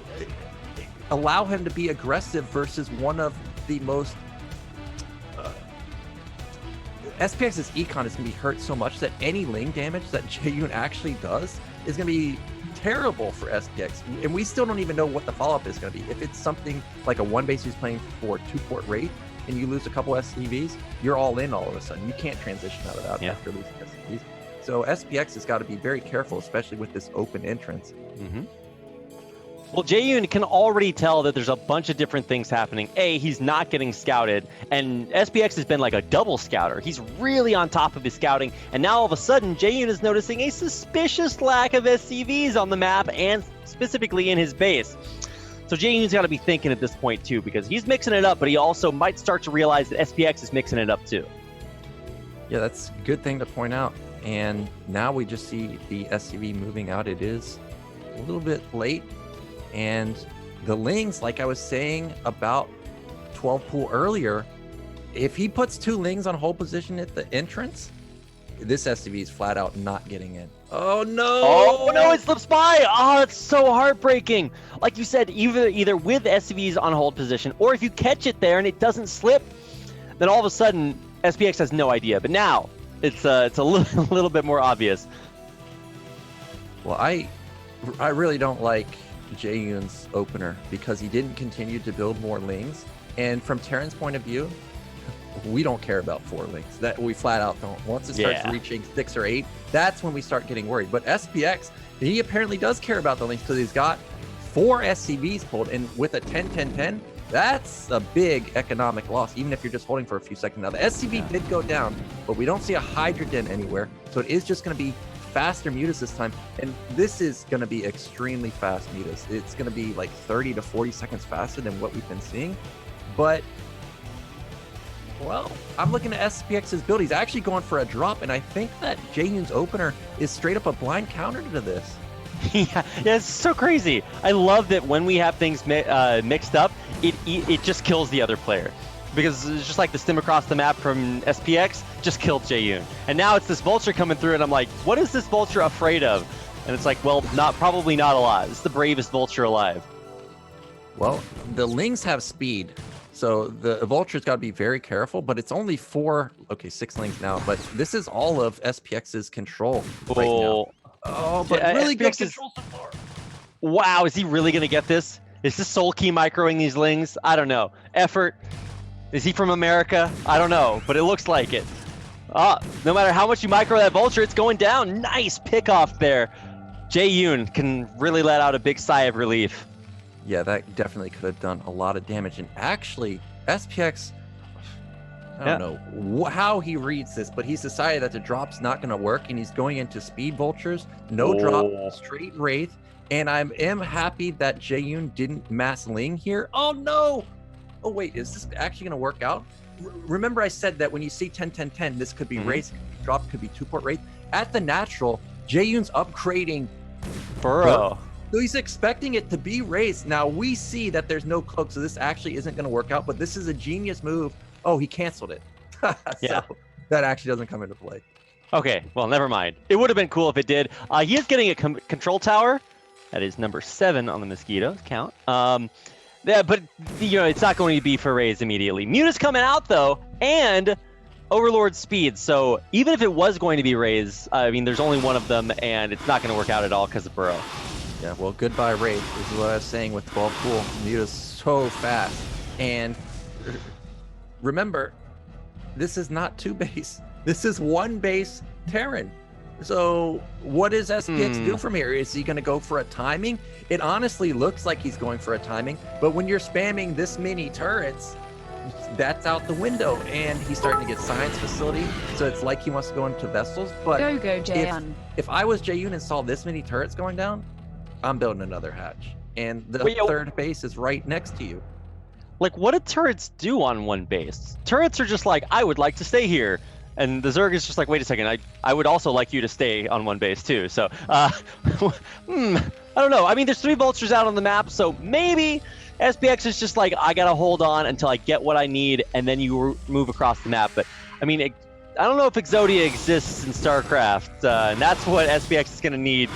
allow him to be aggressive versus one of the most SPX's econ is going to be hurt so much that any Ling damage that Jaeyun actually does is going to be terrible for SPX, and we still don't even know what the follow-up is going to be. If it's something like a one base who's playing for 2-port rate and you lose a couple SCVs, you're all in all of a sudden. You can't transition out of that after losing SCVs. So SPX has got to be very careful, especially with this open entrance. Well, Jaeyun can already tell that there's a bunch of different things happening. A, he's not getting scouted, and SPX has been like a double scouter. He's really on top of his scouting, and now all of a sudden, Jaeyun is noticing a suspicious lack of SCVs on the map, and specifically in his base. So Jaeyun's got to be thinking at this point too, because he's mixing it up, but he also might start to realize that SPX is mixing it up too. Yeah, that's a good thing to point out. And now we just see the SCV moving out. It is a little bit late. And the Lings, like I was saying about 12 pool earlier, if he puts 2 Lings on hold position at the entrance, this SCV is flat out not getting in. Oh no! Oh no, it slips by! Oh, that's so heartbreaking. Like you said, either with SCVs on hold position, or if you catch it there and it doesn't slip, then all of a sudden SPX has no idea. But now it's a little bit more obvious. Well, I really don't like Jaeyun's opener because he didn't continue to build more Lings, and from Terran's point of view, we don't care about 4 Lings. That we flat out don't. Once it starts reaching 6 or 8, that's when we start getting worried. But SPX, he apparently does care about the Lings because he's got 4 SCVs pulled, and with a 10-10-10, that's a big economic loss, even if you're just holding for a few seconds. Now the SCV did go down, but we don't see a Hydra Den anywhere, so it is just going to be faster mutas this time, and this is going to be extremely fast mutas. It's going to be like 30 to 40 seconds faster than what we've been seeing. But well, I'm looking at SPX's build. He's actually going for a drop, and I think that Jaeyun's opener is straight up a blind counter to this. Yeah, it's so crazy. I love that when we have things mixed up, it just kills the other player. Because it's just like the stim across the map from SPX just killed Jaeyun. And now it's this vulture coming through, and I'm like, what is this vulture afraid of? And it's like, well, probably not a lot. It's the bravest vulture alive. Well, the Lings have speed, so the vulture's got to be very careful, but it's only 6 Lings now, but this is all of SPX's control right now. Oh, but really good control so far. Wow, is he really going to get this? Is this Soul Key microing these Lings? I don't know. Effort. Is he from America? I don't know, but it looks like it. No matter how much you micro that vulture, it's going down. Nice pick off there. Jaeyun can really let out a big sigh of relief. Yeah, that definitely could have done a lot of damage. And actually, SPX, I don't know how he reads this, but he's decided that the drop's not going to work, and he's going into speed vultures, no drop, straight wraith. And I am happy that Jaeyun didn't mass Ling here. Oh no! Oh wait, is this actually going to work out? Remember I said that when you see 10-10-10, this could be Wraith, drop could be 2-port Wraith. At the natural, Jaeyun's upgrading Burrow. So he's expecting it to be Wraith. Now we see that there's no cloak, so this actually isn't going to work out, but this is a genius move. Oh, he canceled it. So that actually doesn't come into play. Okay, well, never mind. It would have been cool if it did. He is getting a control tower. That is number 7 on the Mosquitoes count. Yeah, but it's not going to be for Raze immediately. Muta's coming out though, and Overlord speed. So even if it was going to be Raze, I mean, there's only one of them, and it's not going to work out at all because of Burrow. Yeah, well, goodbye Raze. This is what I was saying with 12 pool. Muta's so fast, and remember, this is not 2 base. This is 1 base Terran. So what does SPX do from here? Is he going to go for a timing? It honestly looks like he's going for a timing, but when you're spamming this many turrets, that's out the window, and he's starting to get science facility, so it's like he wants to go into vessels. But go Jaeyun. If I was Jaeyun and saw this many turrets going down, I'm building another hatch, and the third base is right next to you. Like, what do turrets do on 1 base? Turrets are just like, I would like to stay here. And the Zerg is just like, wait a second, I would also like you to stay on 1 base too. So, I don't know. I mean, there's 3 vultures out on the map, so maybe SPX is just like, I gotta hold on until I get what I need, and then you move across the map. But I mean, I don't know if Exodia exists in StarCraft, and that's what SPX is gonna need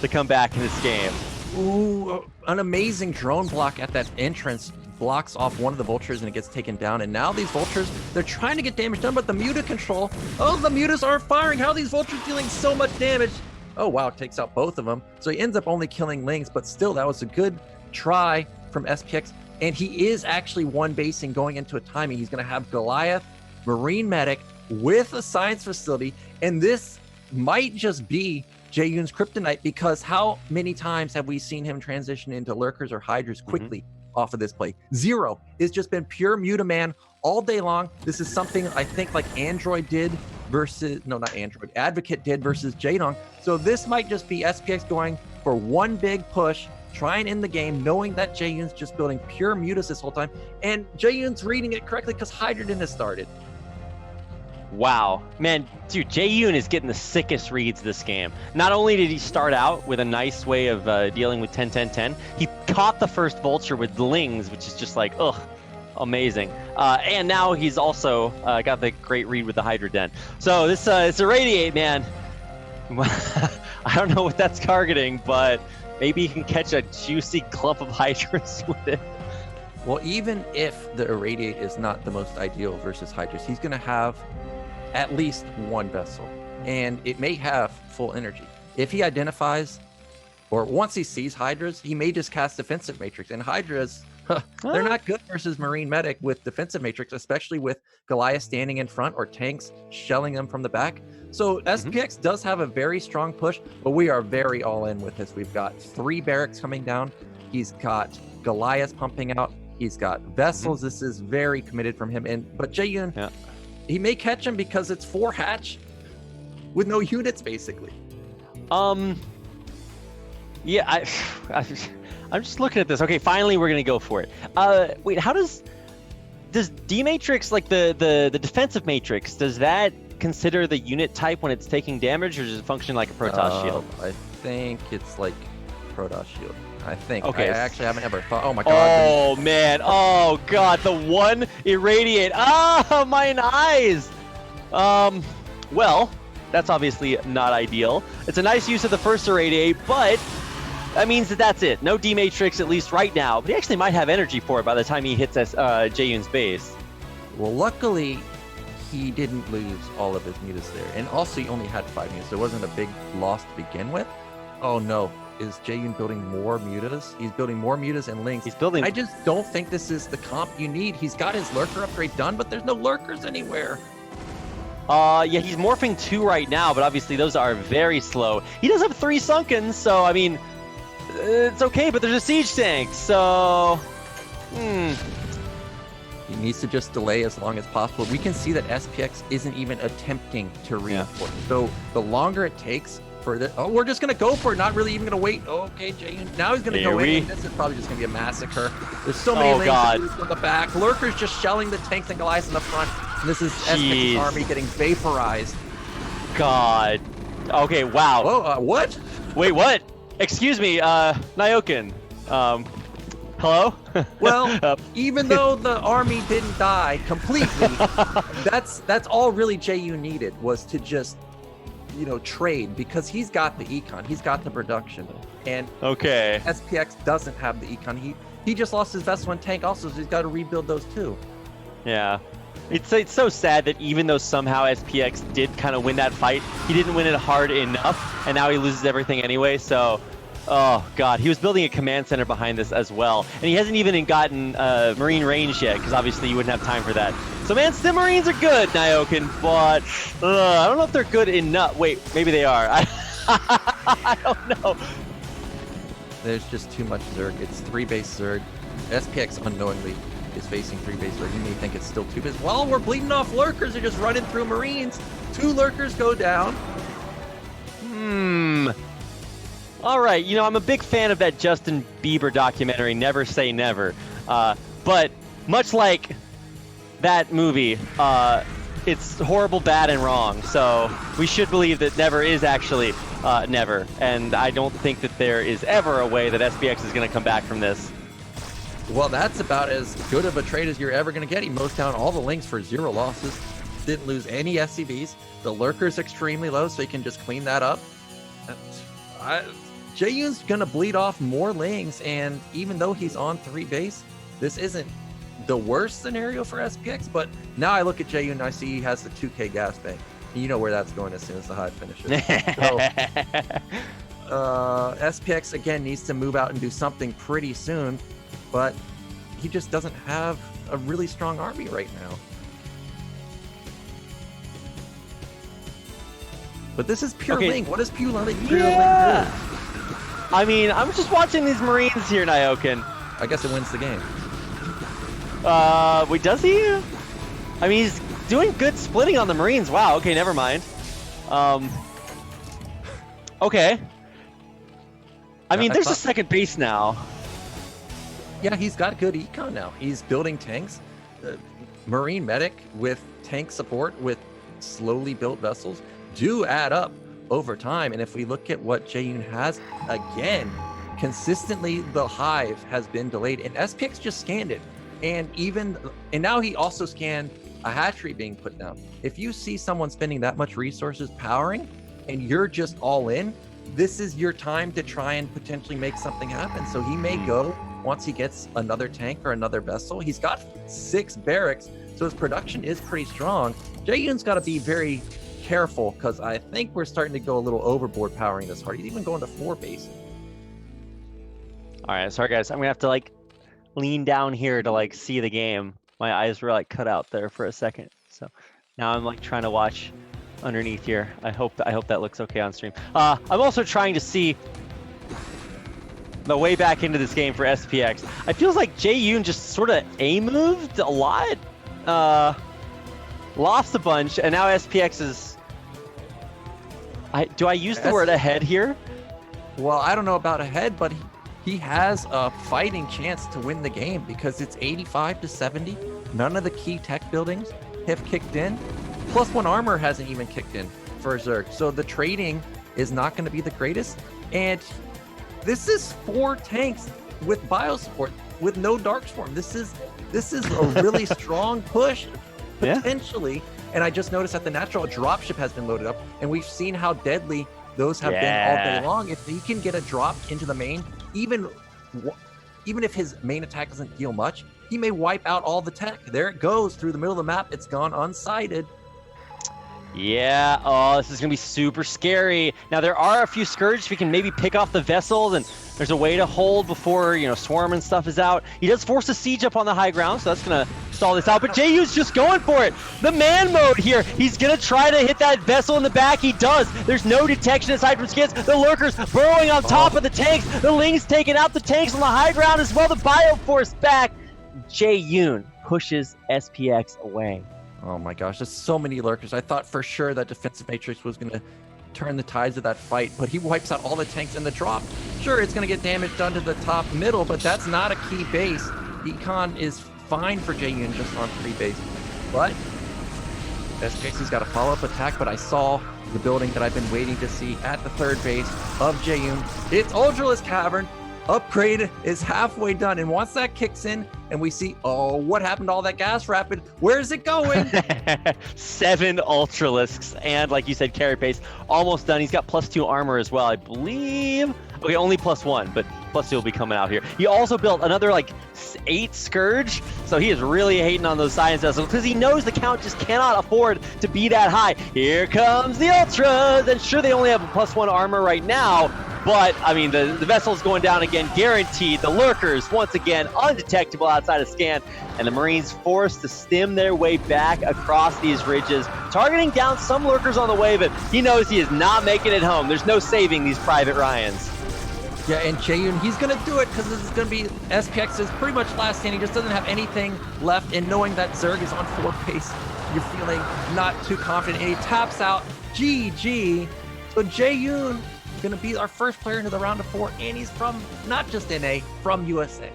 to come back in this game. Ooh, an amazing drone block at that entrance blocks off one of the vultures and it gets taken down. And now these vultures, they're trying to get damage done, but the muta control, oh, the mutas are firing. How are these vultures dealing so much damage? Oh, wow, it takes out both of them. So he ends up only killing Lings, but still, that was a good try from SPX. And he is actually one basing going into a timing. He's going to have Goliath, Marine Medic with a science facility. And this might just be Jaeyun's kryptonite, because how many times have we seen him transition into lurkers or hydras quickly off of this play? Zero. It's just been pure Mutaman all day long. This is something I think like Android did versus, no, not Android, Advocate did versus Jaeyun. So this might just be SPX going for one big push, trying in the game, knowing that Jaeyun's just building pure mutas this whole time. And Jaeyun's reading it correctly because Hydra didn't have started. Wow, man, dude, Jaeyun is getting the sickest reads this game. Not only did he start out with a nice way of dealing with 10-10-10, he caught the first vulture with Lings, which is just like, ugh, amazing. And now he's also got the great read with the Hydra Den. So this it's a Radiate, man. I don't know what that's targeting, but maybe he can catch a juicy clump of Hydras with it. Well, even if the Irradiate is not the most ideal versus Hydras, he's going to have at least one vessel, and it may have full energy. If he identifies, or once he sees Hydras, he may just cast Defensive Matrix. And Hydras, they're not good versus Marine Medic with Defensive Matrix, especially with Goliath standing in front or tanks shelling them from the back. So SPX does have a very strong push, but we are very all in with this. We've got 3 barracks coming down. He's got Goliath pumping out. He's got vessels. This is very committed from him. But Jaeyun, he may catch him because it's 4 hatch with no units, basically. Yeah, I'm just looking at this. Okay, finally we're gonna go for it. Wait, how does D Matrix, like the defensive matrix, does that consider the unit type when it's taking damage, or does it function like a Protoss shield? I think it's like Protoss shield. I think. Okay. I actually haven't ever thought. Oh my god. Oh man. Oh god. The one Irradiate. Ah, mine eyes. Well, that's obviously not ideal. It's a nice use of the first Irradiate, but that means that that's it. No D Matrix, at least right now. But he actually might have energy for it by the time he hits Jaeyun's base. Well, luckily, he didn't lose all of his mutas there, and also he only had 5 mutas. There wasn't a big loss to begin with. Oh no. Is Jaeyun building more mutas? He's building more mutas and Lings. He's building. I just don't think this is the comp you need. He's got his lurker upgrade done, but there's no lurkers anywhere. Yeah, he's morphing 2 right now, but obviously those are very slow. He does have 3 Sunkens, so I mean, it's okay, but there's a siege tank, so He needs to just delay as long as possible. We can see that SPX isn't even attempting to reinforce. So the longer it takes for the, oh, we're just gonna go for it, not really even gonna wait. Oh, okay, Jaeyun. Now he's gonna go in. This is probably just gonna be a massacre. There's so many lanes from the back. Lurkers just shelling the tanks and Goliaths in the front. And this is SPX's army getting vaporized. God. Okay, wow. Whoa, what? Wait, what? Excuse me, Nyoken. Hello? Well, even though the army didn't die completely, that's all really Jaeyun needed, was to just, you know, trade, because he's got the econ, he's got the production, and SPX doesn't have the econ. He just lost his vessel and tank also, so he's got to rebuild those too. Yeah. It's so sad that even though somehow SPX did kind of win that fight, he didn't win it hard enough, and now he loses everything anyway. So, oh god, he was building a command center behind this as well, and he hasn't even gotten Marine range yet, because obviously you wouldn't have time for that. So man, Stim Marines are good, Nyoken, but I don't know if they're good enough. Wait, maybe they are. I don't know. There's just too much Zerg. It's 3 base Zerg. SPX unknowingly is facing 3 base Zerg. You may think it's still 2 base. Well, we're bleeding off lurkers. They're just running through Marines. 2 lurkers go down. All right, you know, I'm a big fan of that Justin Bieber documentary, Never Say Never. But much like that movie, it's horrible, bad, and wrong. So we should believe that never is actually never. And I don't think that there is ever a way that SPX is going to come back from this. Well, that's about as good of a trade as you're ever going to get. He mows down all the links for 0 losses. Didn't lose any SCVs. The lurker's extremely low, so he can just clean that up. Jaeyun's going to bleed off more lings, and even though he's on 3 base, this isn't the worst scenario for SPX, but now I look at Jaeyun and I see he has the 2K gas bank. You know where that's going as soon as the hive finishes. So, SPX, again, needs to move out and do something pretty soon, but he just doesn't have a really strong army right now. But this is pure Ling. What does pure Ling do? I mean, I'm just watching these Marines here, Nyoken. I guess it wins the game. Wait, does he? I mean, he's doing good splitting on the Marines. Wow, okay, never mind. Okay. I mean, there's a second base now. Yeah, he's got good econ now. He's building tanks. Marine medic with tank support with slowly built vessels do add up over time. And if we look at what Jaeyun has, again, consistently the hive has been delayed. And SPX just scanned it. And now he also scanned a hatchery being put down. If you see someone spending that much resources powering and you're just all in, this is your time to try and potentially make something happen. So he may go once he gets another tank or another vessel. He's got 6 barracks, so his production is pretty strong. Jaeyun's got to be very careful because I think we're starting to go a little overboard powering this hard. He's even going to 4 base. All right, sorry guys, I'm gonna have to like lean down here to like see the game. My eyes were like cut out there for a second, so now I'm like trying to watch underneath here. I hope that looks okay on stream. I'm also trying to see the way back into this game for SPX. I feels like Jaeyun just sort of A-moved a lot, lost a bunch, and now SPX is. Do I use the word ahead here? Well, I don't know about ahead, but he has a fighting chance to win the game because it's 85-70. None of the key tech buildings have kicked in. +1 armor hasn't even kicked in for Zerg. So the trading is not going to be the greatest. And this is 4 tanks with bio support with no Darkstorm. This is a really strong push potentially. Yeah. And I just noticed that the natural dropship has been loaded up, and we've seen how deadly those have been all day long. If he can get a drop into the main, even if his main attack doesn't deal much, he may wipe out all the tech. There it goes through the middle of the map. It's gone unsighted. Yeah, oh, this is going to be super scary. Now, there are a few Scourge. We can maybe pick off the vessels, and there's a way to hold before, Swarm and stuff is out. He does force a siege up on the high ground, so that's going to stall this out. But Jaeyun's just going for it. The man mode here. He's going to try to hit that vessel in the back. He does. There's no detection aside from skids. The lurkers burrowing on top of the tanks. The Lings taking out the tanks on the high ground as well. The Bioforce back. Jaeyun pushes SPX away. Oh my gosh, there's so many lurkers. I thought for sure that defensive matrix was going to turn the tides of that fight, but he wipes out all the tanks in the drop. Sure, it's going to get damage done to the top middle, but that's not a key base. Econ is fine for Jaeyun just on 3 base. But SPX's got a follow-up attack, but I saw the building that I've been waiting to see at the 3rd base of Jaeyun. It's Ultralisk Cavern. Upgrade is halfway done, and once that kicks in and we see, oh, what happened to all that gas rapid? Where's it going? 7 Ultralisks, and like you said, carry pace almost done. He's got +2 armor as well, I believe. Okay, only +1, but +2 will be coming out here. He also built another 8 Scourge, so he is really hating on those science vessels because he knows the count just cannot afford to be that high. Here comes the Ultras, and sure, they only have a +1 armor right now, but I mean, the vessel's going down again, guaranteed. The lurkers, once again, undetectable outside of scan, and the Marines forced to stem their way back across these ridges, targeting down some lurkers on the way, but he knows he is not making it home. There's no saving these Private Ryans. Yeah, and Jaeyun, he's going to do it because this is going to be SPX's pretty much last stand. He just doesn't have anything left, and knowing that Zerg is on 4 pace, you're feeling not too confident, and he taps out GG. So Jaeyun is going to be our first player into the round of 4, and he's from not just NA, from USA.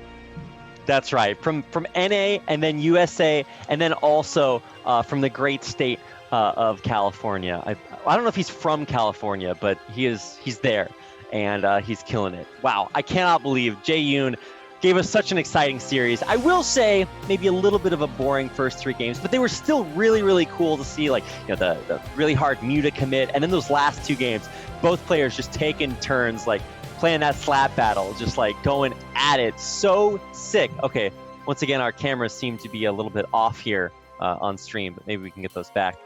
That's right, from NA and then USA, and then also from the great state of California. I don't know if he's from California, but he's there. And he's killing it. Wow, I cannot believe Jaeyun gave us such an exciting series. I will say maybe a little bit of a boring first 3 games, but they were still really, really cool to see, like, you know, the really hard Muta commit, and then those last 2 games, both players just taking turns, like playing that slap battle, just like going at it. So sick. Okay, once again, our cameras seem to be a little bit off here on stream, but maybe we can get those back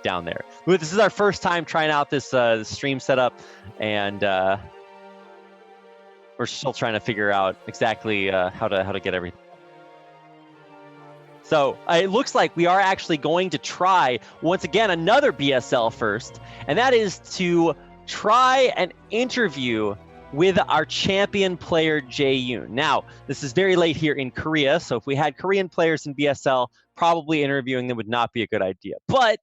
down there. But this is our first time trying out this stream setup, and we're still trying to figure out exactly how to get everything. So it looks like we are actually going to try, once again, another BSL first, and that is to try an interview with our champion player, Jaeyun. Now, this is very late here in Korea, so if we had Korean players in BSL, probably interviewing them would not be a good idea. But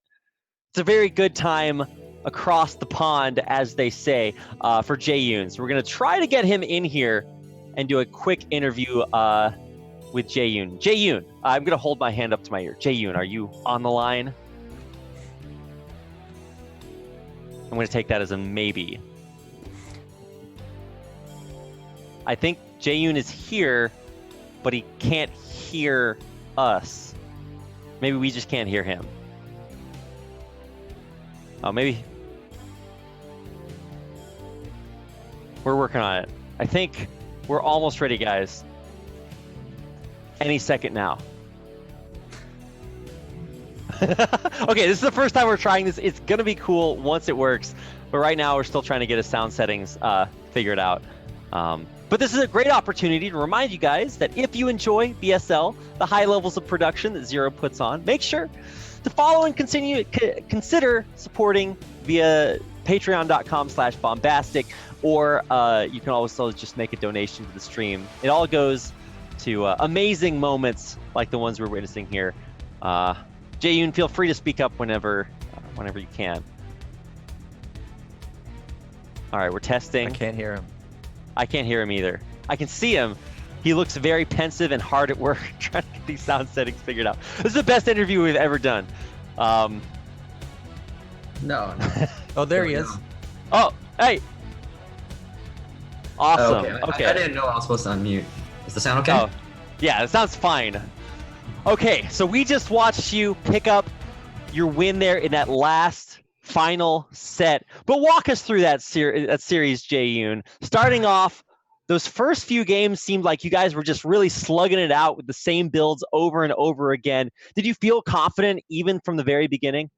it's a very good time across the pond, as they say, for Jaeyun. So we're going to try to get him in here and do a quick interview with Jaeyun. Jaeyun, I'm going to hold my hand up to my ear. Jaeyun, are you on the line? I'm going to take that as a maybe. I think Jaeyun is here, but he can't hear us. Maybe we just can't hear him. Oh, maybe. We're working on it. I think we're almost ready, guys. Any second now. Okay, this is the first time we're trying this. It's going to be cool once it works. But right now, we're still trying to get his sound settings figured out. But this is a great opportunity to remind you guys that if you enjoy BSL, the high levels of production that Zero puts on, make sure to follow and consider supporting via patreon.com/bombastic, or you can also just make a donation to the stream. It all goes to amazing moments like the ones we're witnessing here. Jaeyun, feel free to speak up whenever you can. All right, we're testing. I can't hear him. I can't hear him either. I can see him. He looks very pensive and hard at work trying to get these sound settings figured out. This is the best interview we've ever done. No. Oh, there he is. Oh, hey. Awesome. Okay. I didn't know I was supposed to unmute. Is the sound okay? Oh, yeah, it sounds fine. Okay, so we just watched you pick up your win there in that last final set. But walk us through that series, Jaeyun. Starting off, those first few games seemed like you guys were just really slugging it out with the same builds over and over again. Did you feel confident even from the very beginning?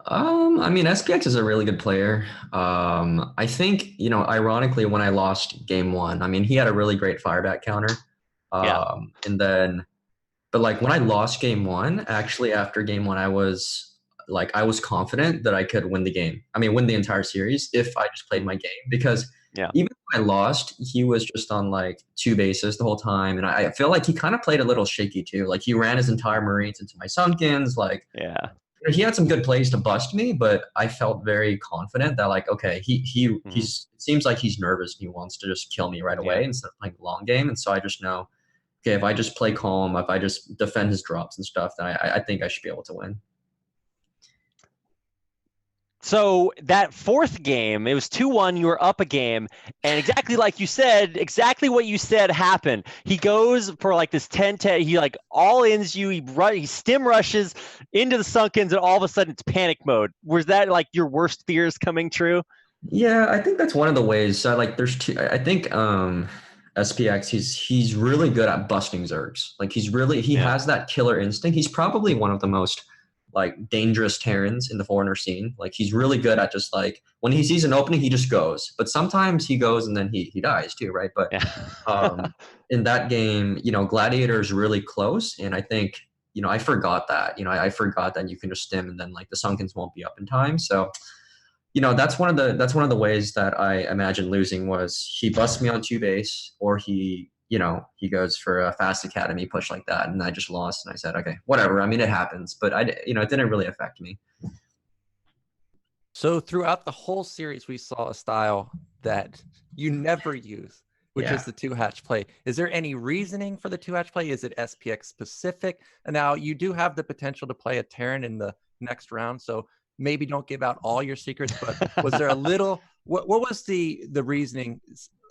I mean, SPX is a really good player. I think, ironically, when I lost game 1, I mean, he had a really great fireback counter. And then, but like when I lost game 1, actually after game 1, I was confident that I could win the game. I mean, win the entire series if I just played my game, because even though I lost, he was just on like 2 bases the whole time. And I feel like he kind of played a little shaky too. Like he ran his entire Marines into my Sunkens. Like, he had some good plays to bust me, but I felt very confident that like, okay, it seems like he's nervous. He wants to just kill me right away instead of playing the long game. And so I just know, okay, if I just play calm, if I just defend his drops and stuff, then I think I should be able to win. So that 4th game, it was 2-1, you were up a game, and exactly like you said, exactly what you said happened. He goes for like this 10-10, he like all-ins you, he stim rushes into the Sunkens, and all of a sudden it's panic mode. Was that like your worst fears coming true? Yeah, I think that's one of the ways. So like there's 2, I think SPX, he's really good at busting Zergs. Like he has that killer instinct. He's probably one of the most like dangerous Terrans in the foreigner scene. Like he's really good at just like when he sees an opening, he just goes. But sometimes he goes and then he dies too, right? But in that game, Gladiator is really close, and I think I forgot that. I forgot that you can just stim and then like the Sunkens won't be up in time. So that's one of the ways that I imagine losing was he busts me on 2 base, or he goes for a fast academy push like that, and I just lost, and I said, okay, whatever. I mean, it happens, but it didn't really affect me. So throughout the whole series, we saw a style that you never use, which is the 2-hatch play. Is there any reasoning for the 2-hatch play? Is it SPX specific? And now you do have the potential to play a Terran in the next round, so maybe don't give out all your secrets, but was there a little, what was the reasoning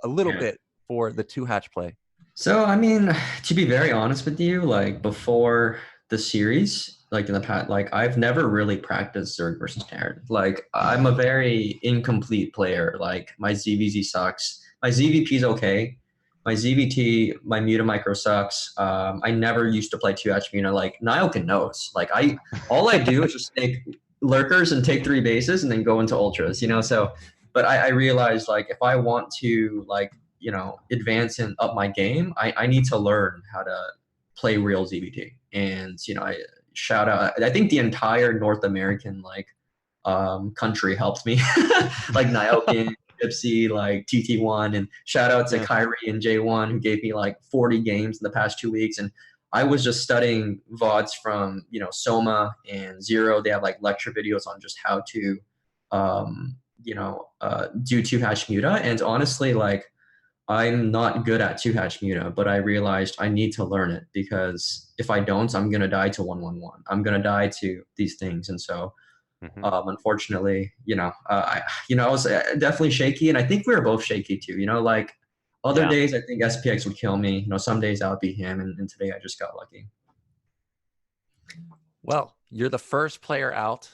a little bit for the 2-hatch play? So, I mean, to be very honest with you, like before the series, like in the past, like I've never really practiced Zerg versus Terran. Like I'm a very incomplete player. Like my ZVZ sucks. My ZVP is okay. My ZVT, my Muta micro sucks. I never used to play 2H Muta. Like Nyoken knows. Like all I do is just take lurkers and take 3 bases and then go into ultras, you know? So, but I realized like if I want to like advance and up my game, I need to learn how to play real ZBT. And I shout out. I think the entire North American country helped me, like Nyokin, Gypsy, like TT1, and shout out to Kyrie and Jaeyun who gave me like 40 games in the past 2 weeks. And I was just studying VODs from Soma and Zero. They have like lecture videos on just how to do 2-hatch muta. And honestly, like I'm not good at 2-hatch muta, but I realized I need to learn it because if I don't, I'm gonna die to 1-1-1. I'm gonna die to these things, and so unfortunately, I was definitely shaky, and I think we were both shaky too. Like other days, I think SPX would kill me. Some days I would beat him, and today I just got lucky. Well, you're the first player out.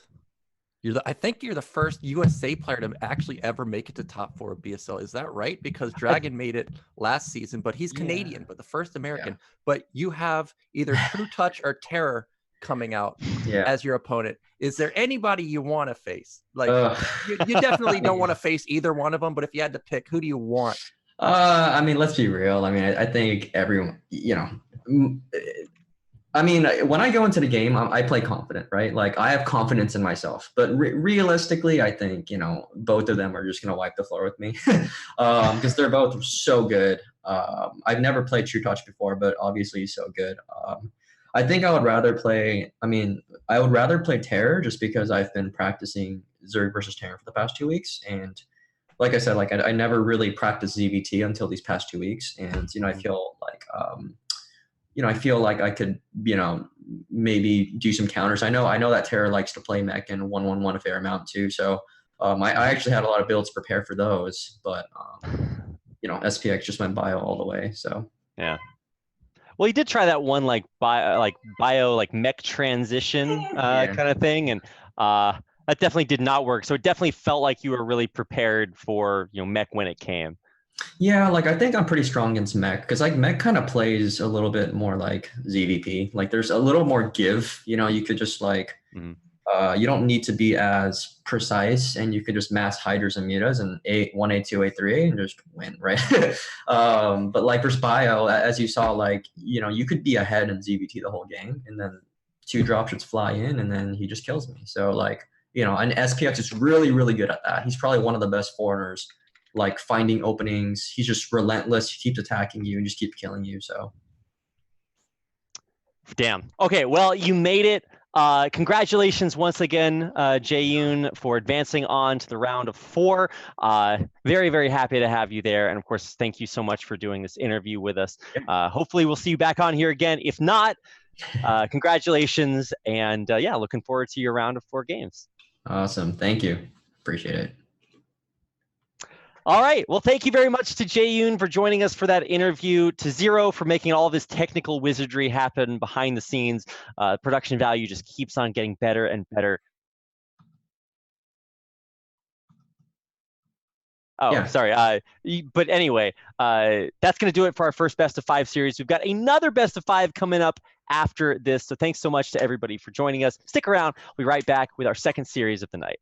I think you're the first USA player to actually ever make it to top 4 of BSL. Is that right? Because Dragon made it last season, but he's Canadian, but the first American. Yeah. But you have either True Touch or Terror coming out as your opponent. Is there anybody you want to face? Like you definitely don't want to face either one of them, but if you had to pick, who do you want? I mean, let's be real. I mean, I think everyone, I mean, when I go into the game, I play confident, right? Like I have confidence in myself, but realistically, I think, both of them are just going to wipe the floor with me because they're both so good. I've never played True Touch before, but obviously he's so good. I think I would rather play Terror just because I've been practicing Zerg versus Terror for the past 2 weeks. And like I said, like I never really practiced ZVT until these past 2 weeks. And, I feel like, I feel like I could, maybe do some counters. I know that Terra likes to play mech and 1-1-1 a fair amount too. So I actually had a lot of builds prepared for those, but SPX just went bio all the way. So yeah. Well, he did try that one bio mech transition kind of thing, and that definitely did not work. So it definitely felt like you were really prepared for mech when it came. Yeah, like I think I'm pretty strong against mech because like mech kind of plays a little bit more like ZVP. Like there's a little more give. You could just like you don't need to be as precise, and you could just mass hydras and mutas and 1A, 2A, 3A and just win, right? But like versus bio, as you saw, like you could be ahead in ZVT the whole game, and then 2 drops just fly in, and then he just kills me. So like and SPX is really really good at that. He's probably one of the best foreigners. Like finding openings. He's just relentless. He keeps attacking you and just keeps killing you. So, damn. Okay, well, you made it. Congratulations once again, Jaeyun, for advancing on to the round of 4. Very, very happy to have you there. And of course, thank you so much for doing this interview with us. Hopefully we'll see you back on here again. If not, congratulations. And yeah, looking forward to your round of 4 games. Awesome. Thank you. Appreciate it. All right. Well, thank you very much to Jaeyun for joining us for that interview, to Zero for making all this technical wizardry happen behind the scenes. Production value just keeps on getting better and better. Oh, yeah. Sorry. But anyway, that's going to do it for our first Best of 5 series. We've got another Best of 5 coming up after this. So thanks so much to everybody for joining us. Stick around. We'll be right back with our second series of the night.